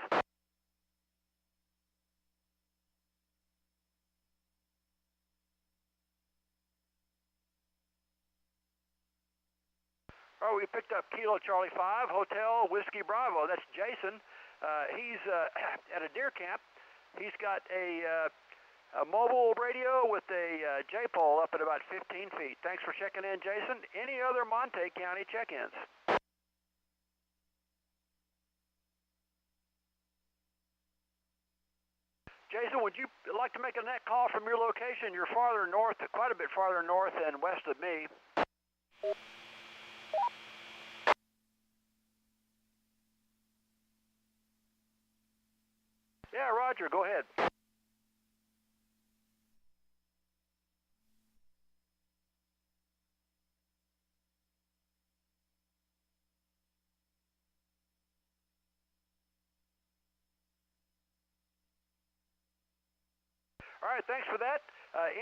Oh, we picked up Kilo Charlie 5 Hotel Whiskey Bravo. That's Jason. He's at a deer camp. He's got a mobile radio with a J-pole up at about 15 feet. Thanks for checking in, Jason. Any other Monte County check-ins? Jason, would you like to make a net call from your location? You're farther north, quite a bit farther north and west of me. Yeah, Roger, go ahead. All right, thanks for that.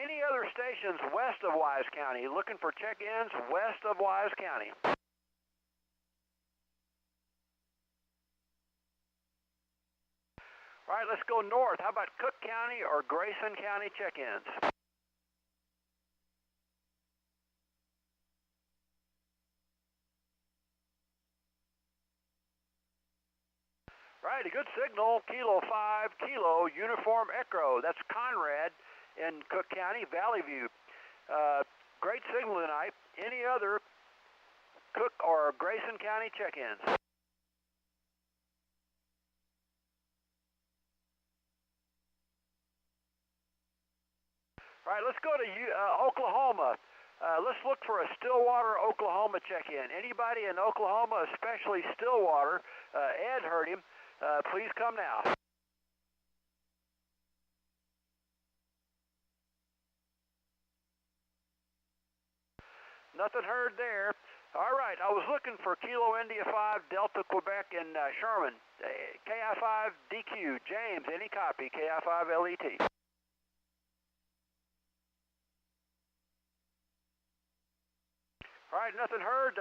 Any other stations west of Wise County? Looking for check-ins west of Wise County. All right, let's go north. How about Cook County or Grayson County check-ins? Right, a good signal. Kilo 5 Kilo Uniform Echo. That's Conrad in Cook County, Valley View. Great signal tonight. Any other Cook or Grayson County check-ins? All right, let's go to Oklahoma. Let's look for a Stillwater, Oklahoma check-in. Anybody in Oklahoma, especially Stillwater, Ed heard him. Please come now. Nothing heard there. All right, I was looking for Kilo India 5 Delta Quebec in Sherman. KI5 DQ. James, any copy? KI5 LET. All right, nothing heard.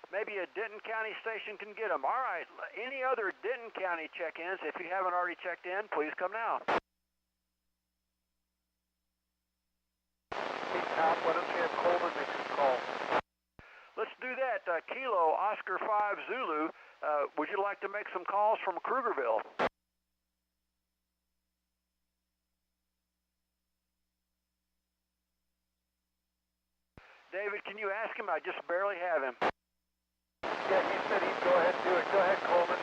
Maybe a Denton County station can get them. All right, any other Denton County check-ins? If you haven't already checked in, please come now. Hey, Tom, why don't you have Coleman make some calls? Let's do that. Kilo Oscar 5 Zulu, would you like to make some calls from Krugerville? David, can you ask him? I just barely have him. Yeah, he said he'd go ahead and do it. Go ahead, Coleman.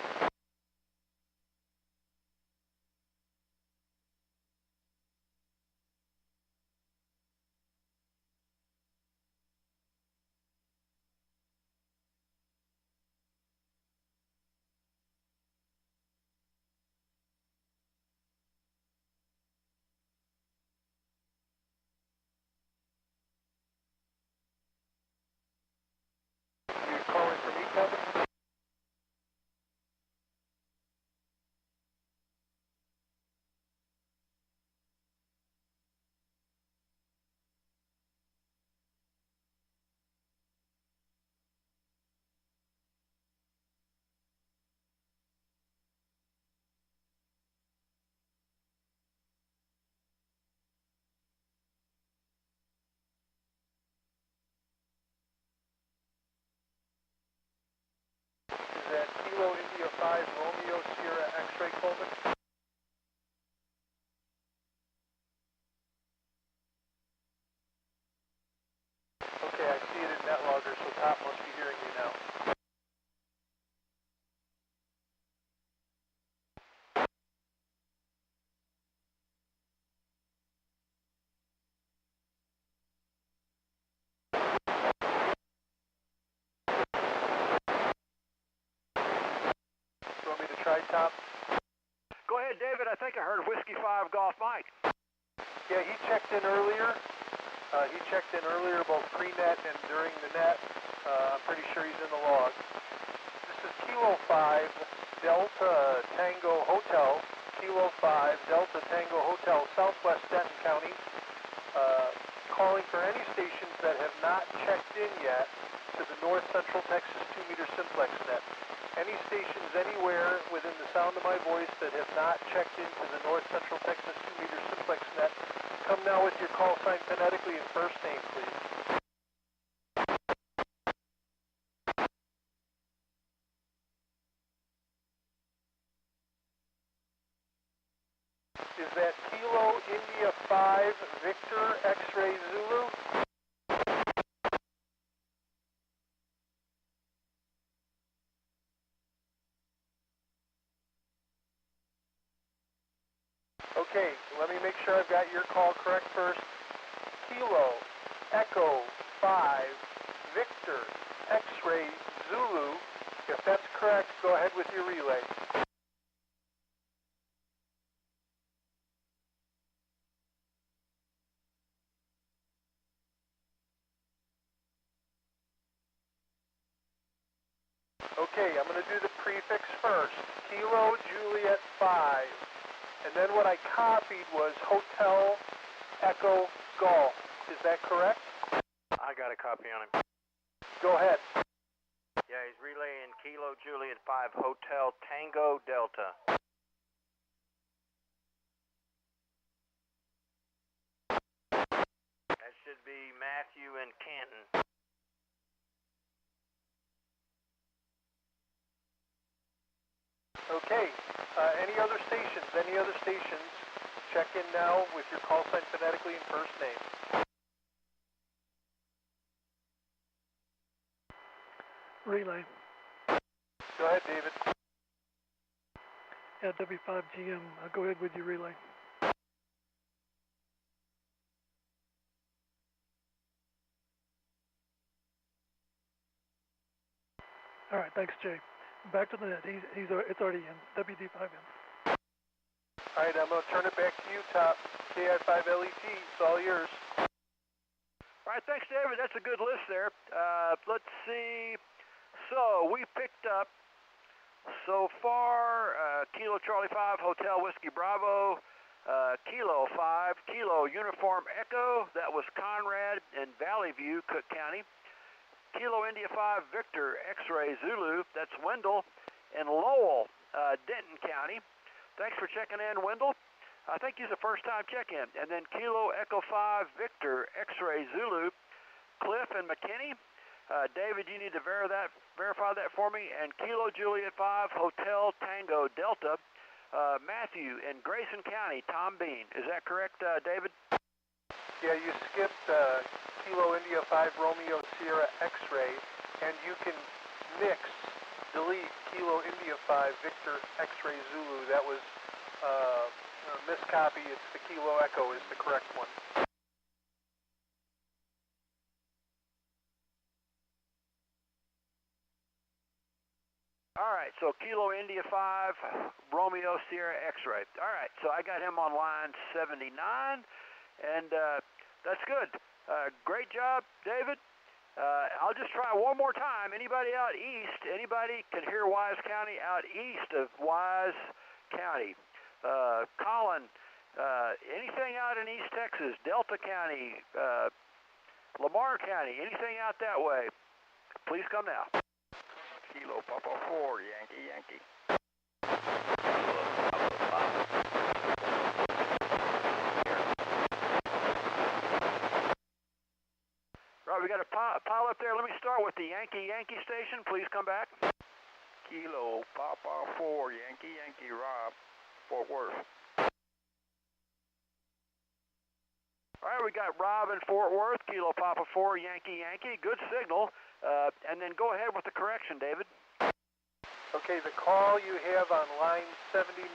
You're calling for me, Kevin? Is that Kilo India 5 Romeo Sierra X-ray, Coleman? Okay, I see it in NetLogger, so Top must be hearing me now. You want me to try, Top? Go ahead, David. I think I heard Whiskey 5 Golf Mike. Yeah, he checked in earlier. He checked in earlier both pre-net and during the net. I'm pretty sure he's in the log. This is Kilo 5 Delta Tango Hotel. Kilo 5 Delta Tango Hotel, Southwest Denton County. Calling for any stations that have not checked in yet to the North Central Texas 2-meter Simplex net. Any stations anywhere within the sound of my voice that have not checked into the North Central Texas 2-meter Simplex net, come now with your call sign phonetically and first name, please. Is that Kilo India 5 Victor X-ray Zulu? Okay, let me make sure I've got your call correct first. Kilo Echo 5 Victor X-ray Zulu. If that's correct, go ahead with your relay. Okay, I'm going to do the prefix first. Kilo Juliet 5. And then what I copied was Hotel Echo Golf. Is that correct? I got a copy on him. Go ahead. Yeah, he's relaying Kilo Juliet 5 Hotel Tango Delta. That should be Matthew and Canton. Okay, any other stations? Any other stations? Check in now with your call sign phonetically and first name. Relay. Go ahead, David. Yeah, W5GM. Go ahead with your relay. All right, thanks, Jay. Back to the net. It's already in. WD5M. All right, I'm going to turn it back to you, Top. KI5 LET. It's all yours. All right, thanks, David. That's a good list there. Let's see. So we picked up so far Kilo Charlie 5 Hotel Whiskey Bravo, Kilo 5 Kilo Uniform Echo. That was Conrad in Valley View, Cook County. Kilo India 5 Victor X-Ray Zulu. That's Wendell in Lowell, Denton County. Thanks for checking in, Wendell. I think he's a first-time check-in. And then Kilo Echo 5 Victor X-Ray Zulu, Cliff and McKinney. David, you need to verify that for me. And Kilo Juliet 5 Hotel Tango Delta, Matthew in Grayson County, Tom Bean. Is that correct, David? Yeah, you skipped Kilo India 5 Romeo Sierra X-Ray, and you can delete Kilo India 5 Victor X-Ray Zulu. That was a miscopy. It's the Kilo Echo is the correct one. All right, so Kilo India 5 Romeo Sierra X-Ray. All right, so I got him on line 79, and that's good. Great job, David. I'll just try one more time. Anybody out east, anybody can hear Wise County out east of Wise County? Colin, anything out in East Texas, Delta County, Lamar County, anything out that way, please come now. Kilo Papa 4, Yankee. Right, we got a pile up there. Let me start with the Yankee station. Please come back. Kilo Papa 4, Yankee, Rob, Fort Worth. All right, we got Rob in Fort Worth, Kilo Papa 4, Yankee. Good signal. And then go ahead with the correction, David. Okay, the call you have on line 79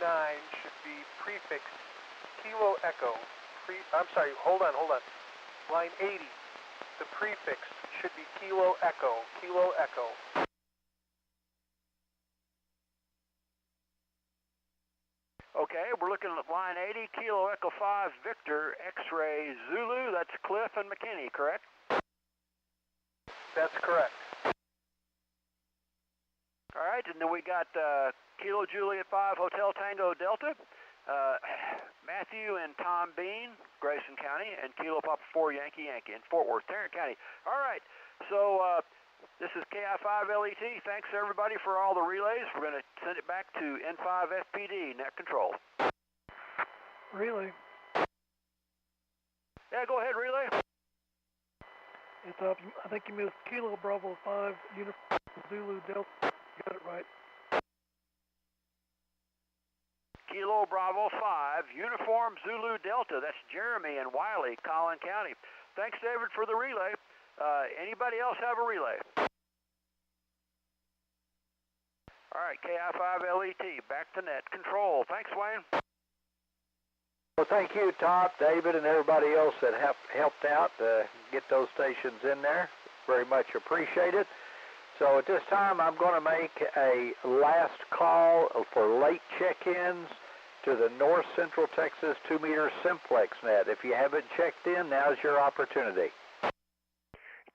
should be prefixed Kilo Echo. I'm sorry, hold on. Line 80, the prefix should be Kilo Echo. Okay, we're looking at line 80, Kilo Echo 5 Victor X-Ray Zulu. That's Cliff and McKinney, correct? That's correct. All right, and then we got Kilo Juliet 5 Hotel Tango Delta, Matthew and Tom Bean, Grayson County, and Kilo Papa 4 Yankee in Fort Worth, Tarrant County. All right, so this is KI5LET. Thanks everybody for all the relays. We're going to send it back to N5FPD, net control. Relay. Yeah, go ahead, relay. It's up. I think you missed Kilo Bravo 5 Uniform Zulu Delta. You got it right. Kilo Bravo 5 Uniform Zulu Delta. That's Jeremy in Wiley, Collin County. Thanks, David, for the relay. Anybody else have a relay? All right, KI5LET, back to net control. Thanks, Wayne. Well, thank you, Todd, David, and everybody else that helped out to get those stations in there. Very much appreciated. So at this time, I'm going to make a last call for late check-ins to the North Central Texas 2-meter Simplex net. If you haven't checked in, now's your opportunity.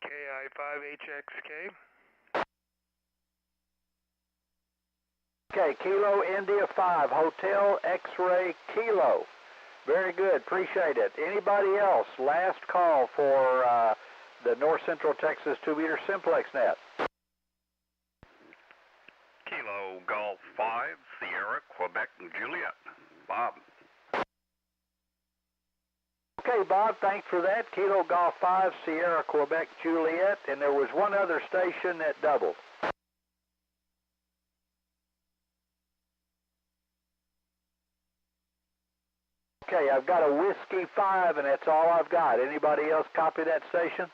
KI5HXK. Okay, Kilo India 5, Hotel X-Ray Kilo. Very good, appreciate it. Anybody else? Last call for the North Central Texas 2-meter Simplex net. Kilo Golf 5, Sierra, Quebec, Juliet. Bob. Okay, Bob, thanks for that. Kilo Golf 5, Sierra, Quebec, Juliet, and there was one other station that doubled. Okay, I've got a Whiskey 5, and that's all I've got. Anybody else copy that station?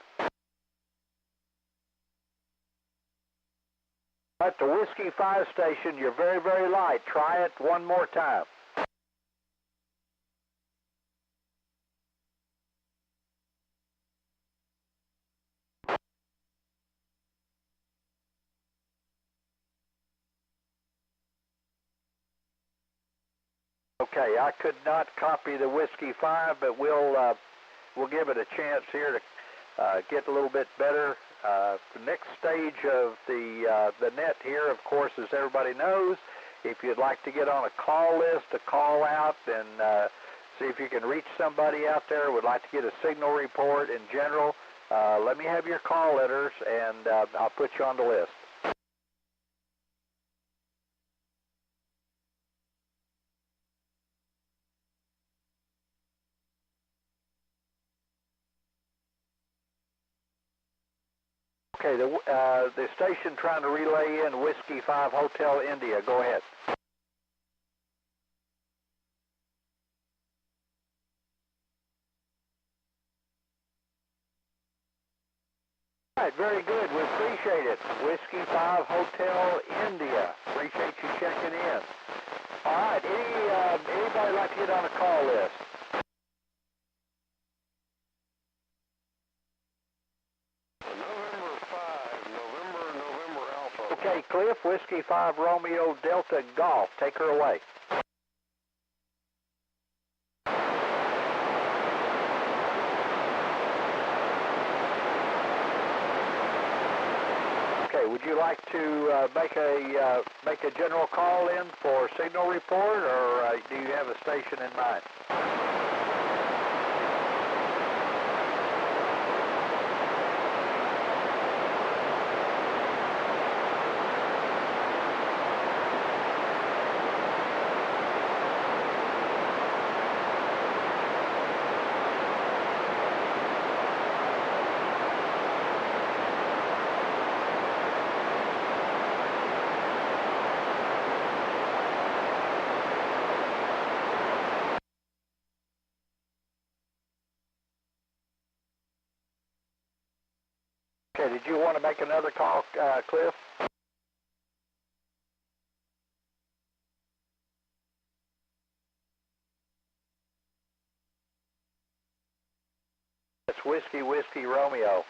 At the Whiskey 5 station, you're very, very light. Try it one more time. Okay, I could not copy the Whiskey 5, but we'll give it a chance here to get a little bit better. The next stage of the net here, of course, as everybody knows, if you'd like to get on a call list, a call out, and see if you can reach somebody out there, would like to get a signal report in general, let me have your call letters, and I'll put you on the list. Okay, the station trying to relay in Whiskey 5 Hotel India. Go ahead. All right, very good. We appreciate it. Whiskey 5 Hotel India. Appreciate you checking in. All right, anybody like to get on a call list? November Alpha. Okay, Cliff, Whiskey 5 Romeo Delta Golf. Take her away. Okay, would you like to make a general call in for signal report, or do you have a station in mind? Okay, did you want to make another call, Cliff? It's Whiskey Romeo.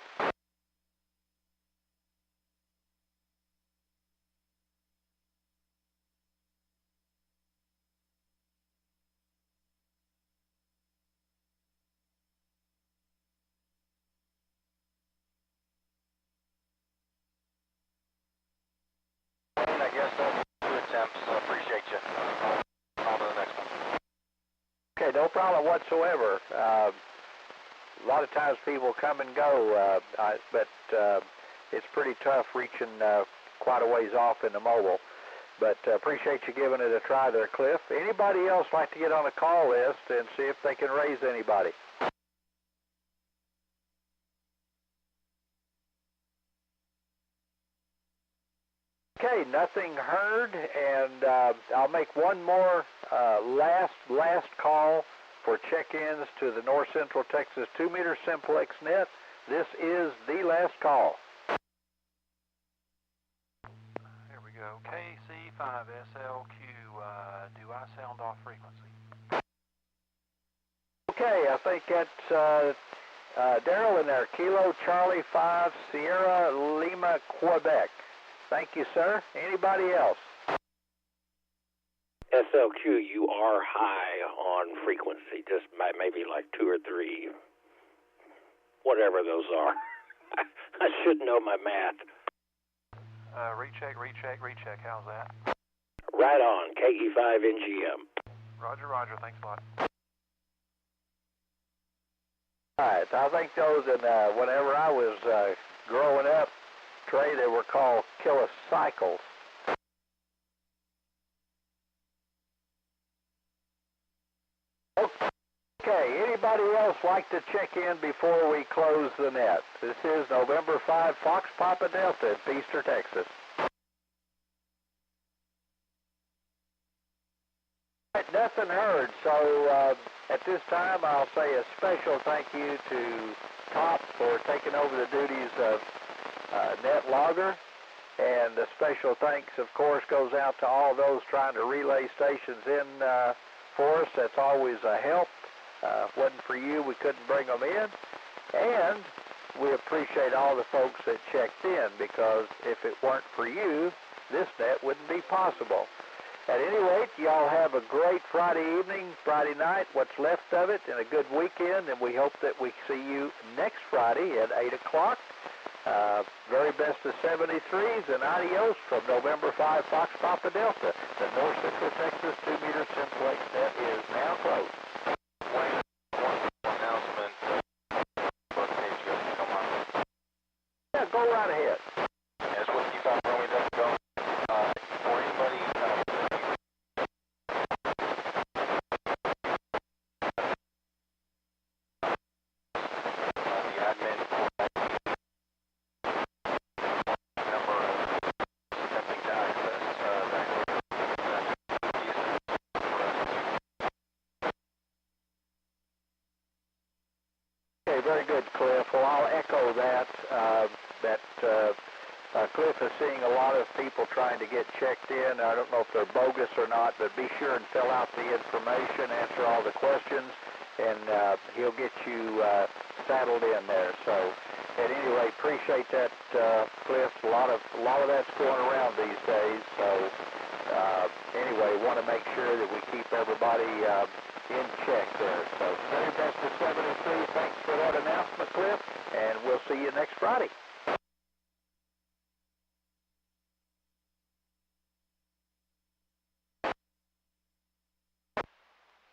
I guess that's 2 attempts. Appreciate you. On to the next one. Okay, no problem whatsoever. A lot of times people come and go, but it's pretty tough reaching quite a ways off in the mobile. But appreciate you giving it a try there, Cliff. Anybody else like to get on a call list and see if they can raise anybody? Okay, nothing heard, and I'll make one more last call for check-ins to the North Central Texas 2-meter Simplex net. This is the last call. Here we go. KC5SLQ, do I sound off frequency? Okay, I think that's Daryl in there. Kilo Charlie 5 Sierra Lima, Quebec. Thank you, sir. Anybody else? SLQ, you are high on frequency, just maybe like 2 or 3, whatever those are. I should know my math. Recheck. How's that? Right on, KE5NGM. Roger. Thanks a lot. All right, I think those, and whenever I was growing up, Trey, they were called kilocycles. Okay, anybody else like to check in before we close the net? This is November 5, Fox Papa Delta in Easter, Texas. Right, nothing heard, so at this time I'll say a special thank you to Top for taking over the duties of net logger, and a special thanks, of course, goes out to all those trying to relay stations in for us. That's always a help. Wasn't for you, we couldn't bring them in. And we appreciate all the folks that checked in, because if it weren't for you, this net wouldn't be possible. At any rate, y'all have a great Friday evening, Friday night, what's left of it and a good weekend, and we hope that we see you next Friday at 8 o'clock. Very best of 73s and adios from November 5 Fox Papa Delta. The North Central Texas 2-meter Simplex net is now closed. One announcement. Front page goes to come on. Yeah, go right ahead. As Whiskey 5 Romeo doesn't go, for anybody the admin number attempting to access Okay, very good, Cliff. Well, I'll echo that. Cliff is seeing a lot of people trying to get checked in. I don't know if they're bogus or not, but be sure and fill out the information, answer all the questions, and he'll get you saddled in there. So, at any rate, appreciate that, Cliff. A lot of that's going around these days. So, anyway, want to make sure that we keep everybody in check there. So, very best of 73. Thanks for that announcement, Cliff, and we'll see you next Friday.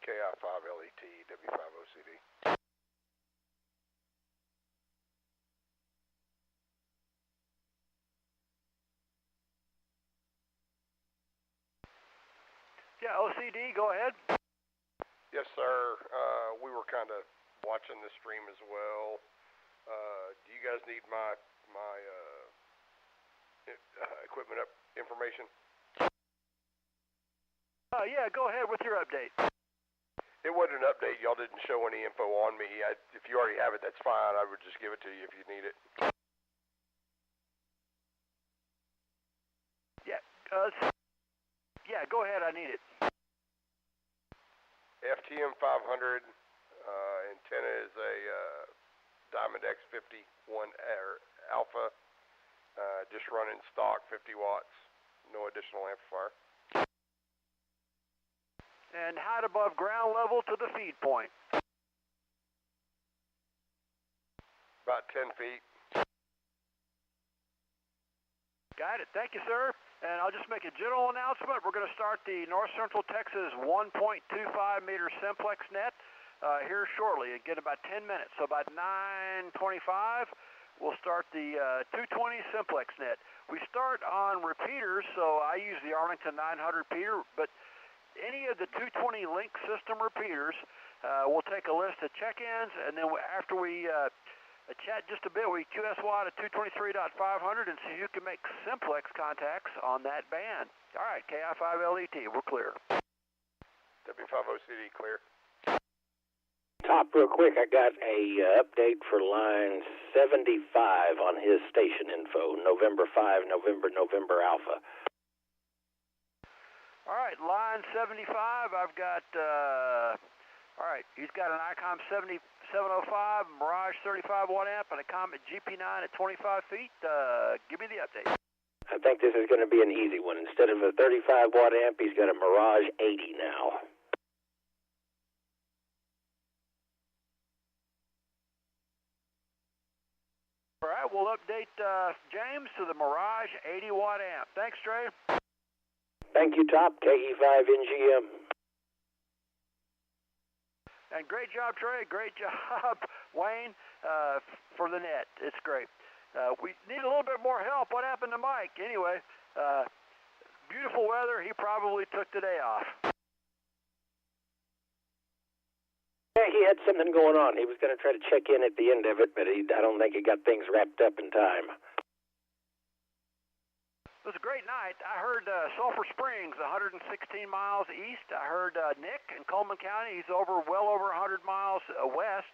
KI5LET, W5OCD. Yeah, OCD, go ahead. Yes, sir. We were kind of watching the stream as well. Do you guys need my equipment up information? Yeah, go ahead with your update. It wasn't an update. Y'all didn't show any info on me. If you already have it, that's fine. I would just give it to you if you need it. Yeah, go ahead. I need it. FTM 500 antenna is a Diamond X51 Alpha, just running stock 50 watts, no additional amplifier. And height above ground level to the feed point. About 10 feet. Got it. Thank you, sir. And I'll just make a general announcement. We're going to start the North Central Texas 1.25-meter Simplex net here shortly. Again, about 10 minutes. So about 9:25, we'll start the 220 Simplex net. We start on repeaters, so I use the Arlington 900 repeater, but any of the 220 link system repeaters, we'll take a list of check-ins, and then after we chat just a bit, we QSY to 223.500 and see who can make Simplex contacts on that band. All right, KI5LET, we're clear. W5OCD, clear. Top, real quick, I got a update for line 75 on his station info, November 5, November Alpha. All right, line 75, I've got, all right, he's got an ICOM 705, Mirage 35 watt amp, and a Comet GP9 at 25 feet. Give me the update. I think this is going to be an easy one. Instead of a 35 watt amp, he's got a Mirage 80 now. All right, we'll update James to the Mirage 80 watt amp. Thanks, Trey. Thank you, Top. KE5NGM. And great job, Trey. Great job, Wayne, for the net. It's great. We need a little bit more help. What happened to Mike? Anyway, beautiful weather. He probably took the day off. Yeah, he had something going on. He was going to try to check in at the end of it, but I don't think he got things wrapped up in time. It was a great night. I heard Sulphur Springs, 116 miles east. I heard Nick in Coleman County. He's well over 100 miles west.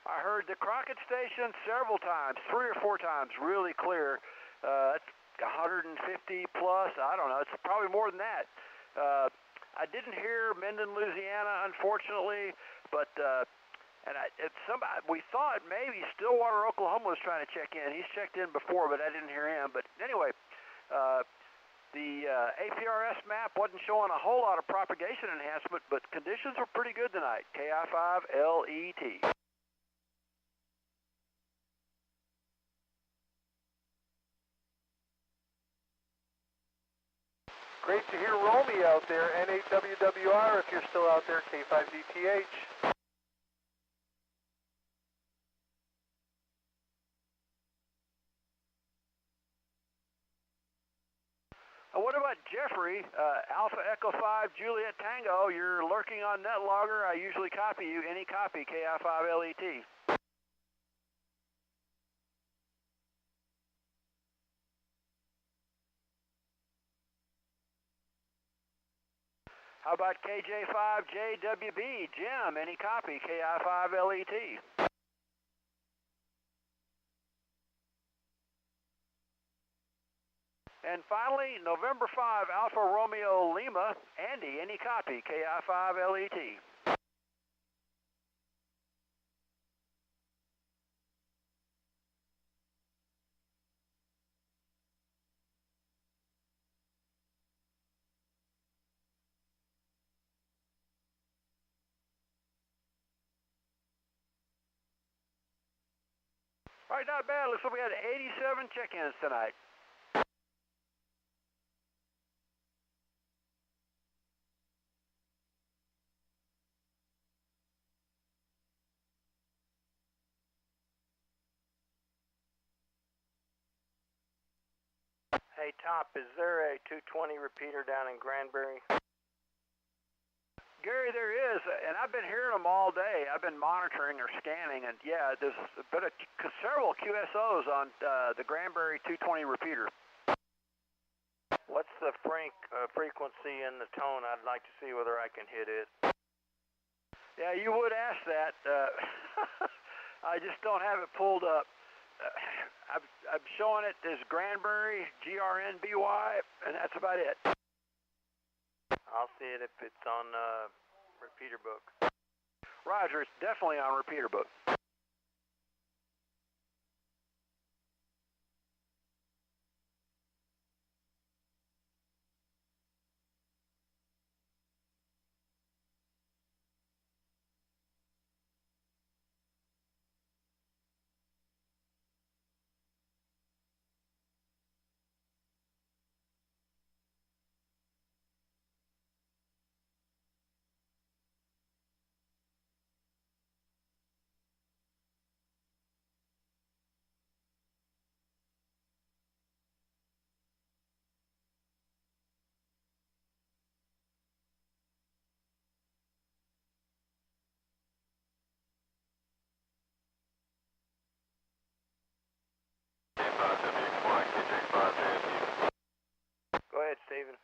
I heard the Crockett Station several times, 3 or 4 times, really clear. It's 150 plus. I don't know. It's probably more than that. I didn't hear Minden, Louisiana, unfortunately, but we thought maybe Stillwater, Oklahoma was trying to check in. He's checked in before, but I didn't hear him. But anyway, The APRS map wasn't showing a whole lot of propagation enhancement, but conditions were pretty good tonight. KI5LET. Great to hear Romy out there, N8WWR if you're still out there, K5DTH. What about Jeffrey, Alpha Echo 5 Juliet Tango? You're lurking on NetLogger. I usually copy you. Any copy, KI5LET. How about KJ5JWB? Jim, any copy, KI5LET. And finally, November 5, Alpha Romeo Lima, Andy, any copy, KI5LET. All right, not bad. Looks like we had 87 check-ins tonight. Hey, Top, is there a 220 repeater down in Granbury? Gary, there is, and I've been hearing them all day. I've been monitoring or scanning, and yeah, there's been several QSOs on the Granbury 220 repeater. What's the frequency and the tone? I'd like to see whether I can hit it. Yeah, you would ask that. I just don't have it pulled up. I'm showing it as Granbury, GRNBY, and that's about it. I'll see it if it's on repeater book. Roger, it's definitely on repeater book. Go ahead, Stephen.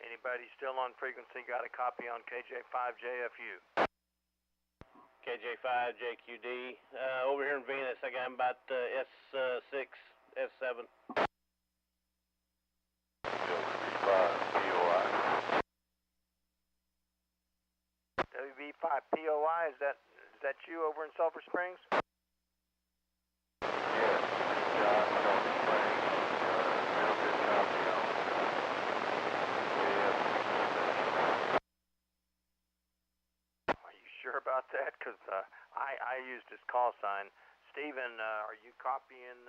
Anybody still on frequency got a copy on KJ5JFU? KJ5JQD. Over here in Venus, I got about S6, S7. WB5POI, is that you over in Sulphur Springs? Are you sure about that? Because I used his call sign. Stephen, are you copying?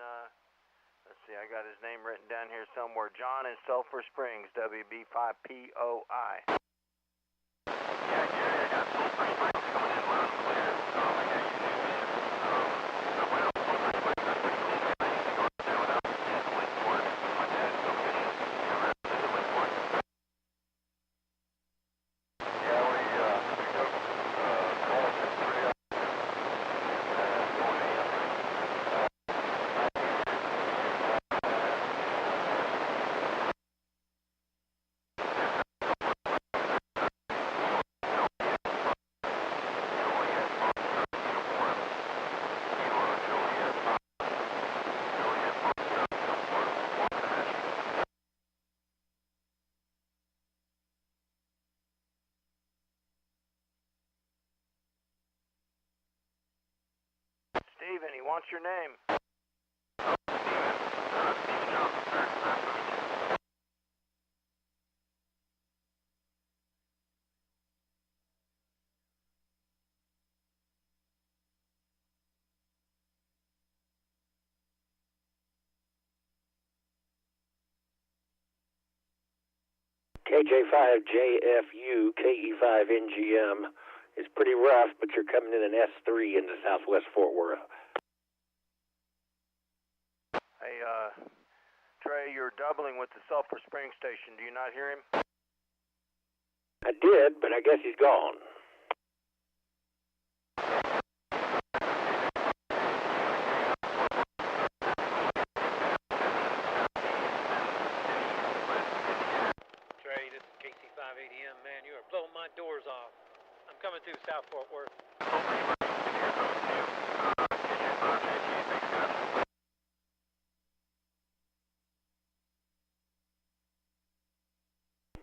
Let's see, I got his name written down here somewhere. John in Sulphur Springs, WB5POI. Yeah, Gary, I got Sulphur Springs coming in loud and clear. I got you doing this. Well, Sulphur Springs, that's pretty cool, man. I used to go up there without the link for it. My dad's so fishing. You ever have the link for it? Yeah, we took calls at 3 up and going in. wants your name? Steven Johnson, sir. Nice to meet you. KJ5JFU, KE5NGM is pretty rough, but you're coming in an S3 into southwest Fort Worth. Hey, Trey, you're doubling with the Sulphur Spring station. Do you not hear him? I did, but I guess he's gone. Trey, this is KC580M, man. You are blowing my doors off. I'm coming through South Fort Worth.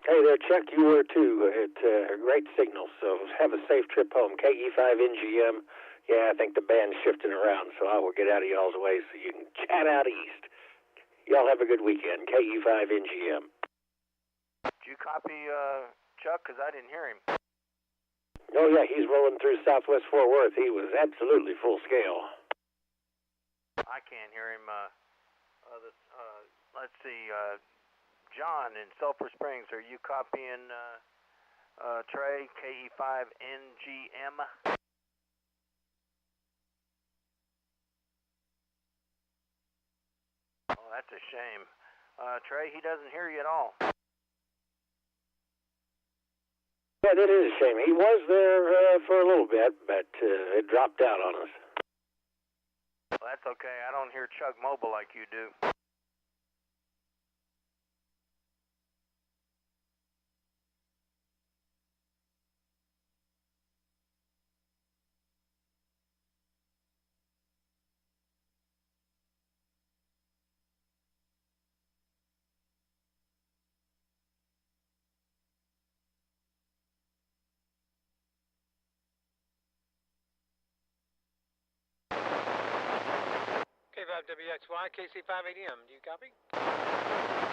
Hey there, Chuck. You were too. It's a great signal, so have a safe trip home. KE5NGM. Yeah, I think the band's shifting around, so I will get out of y'all's way so you can chat out east. Y'all have a good weekend. KE5NGM. Did you copy Chuck? Because I didn't hear him. Oh, yeah, he's rolling through southwest Fort Worth. He was absolutely full scale. I can't hear him. Let's see. John in Sulphur Springs, are you copying Trey, KE5NGM? Oh, that's a shame. Trey, he doesn't hear you at all. Yeah, that is a shame. He was there for a little bit, but it dropped out on us. Well, that's okay. I don't hear Chuck Mobile like you do. K5WXY, KC580M. Do you copy?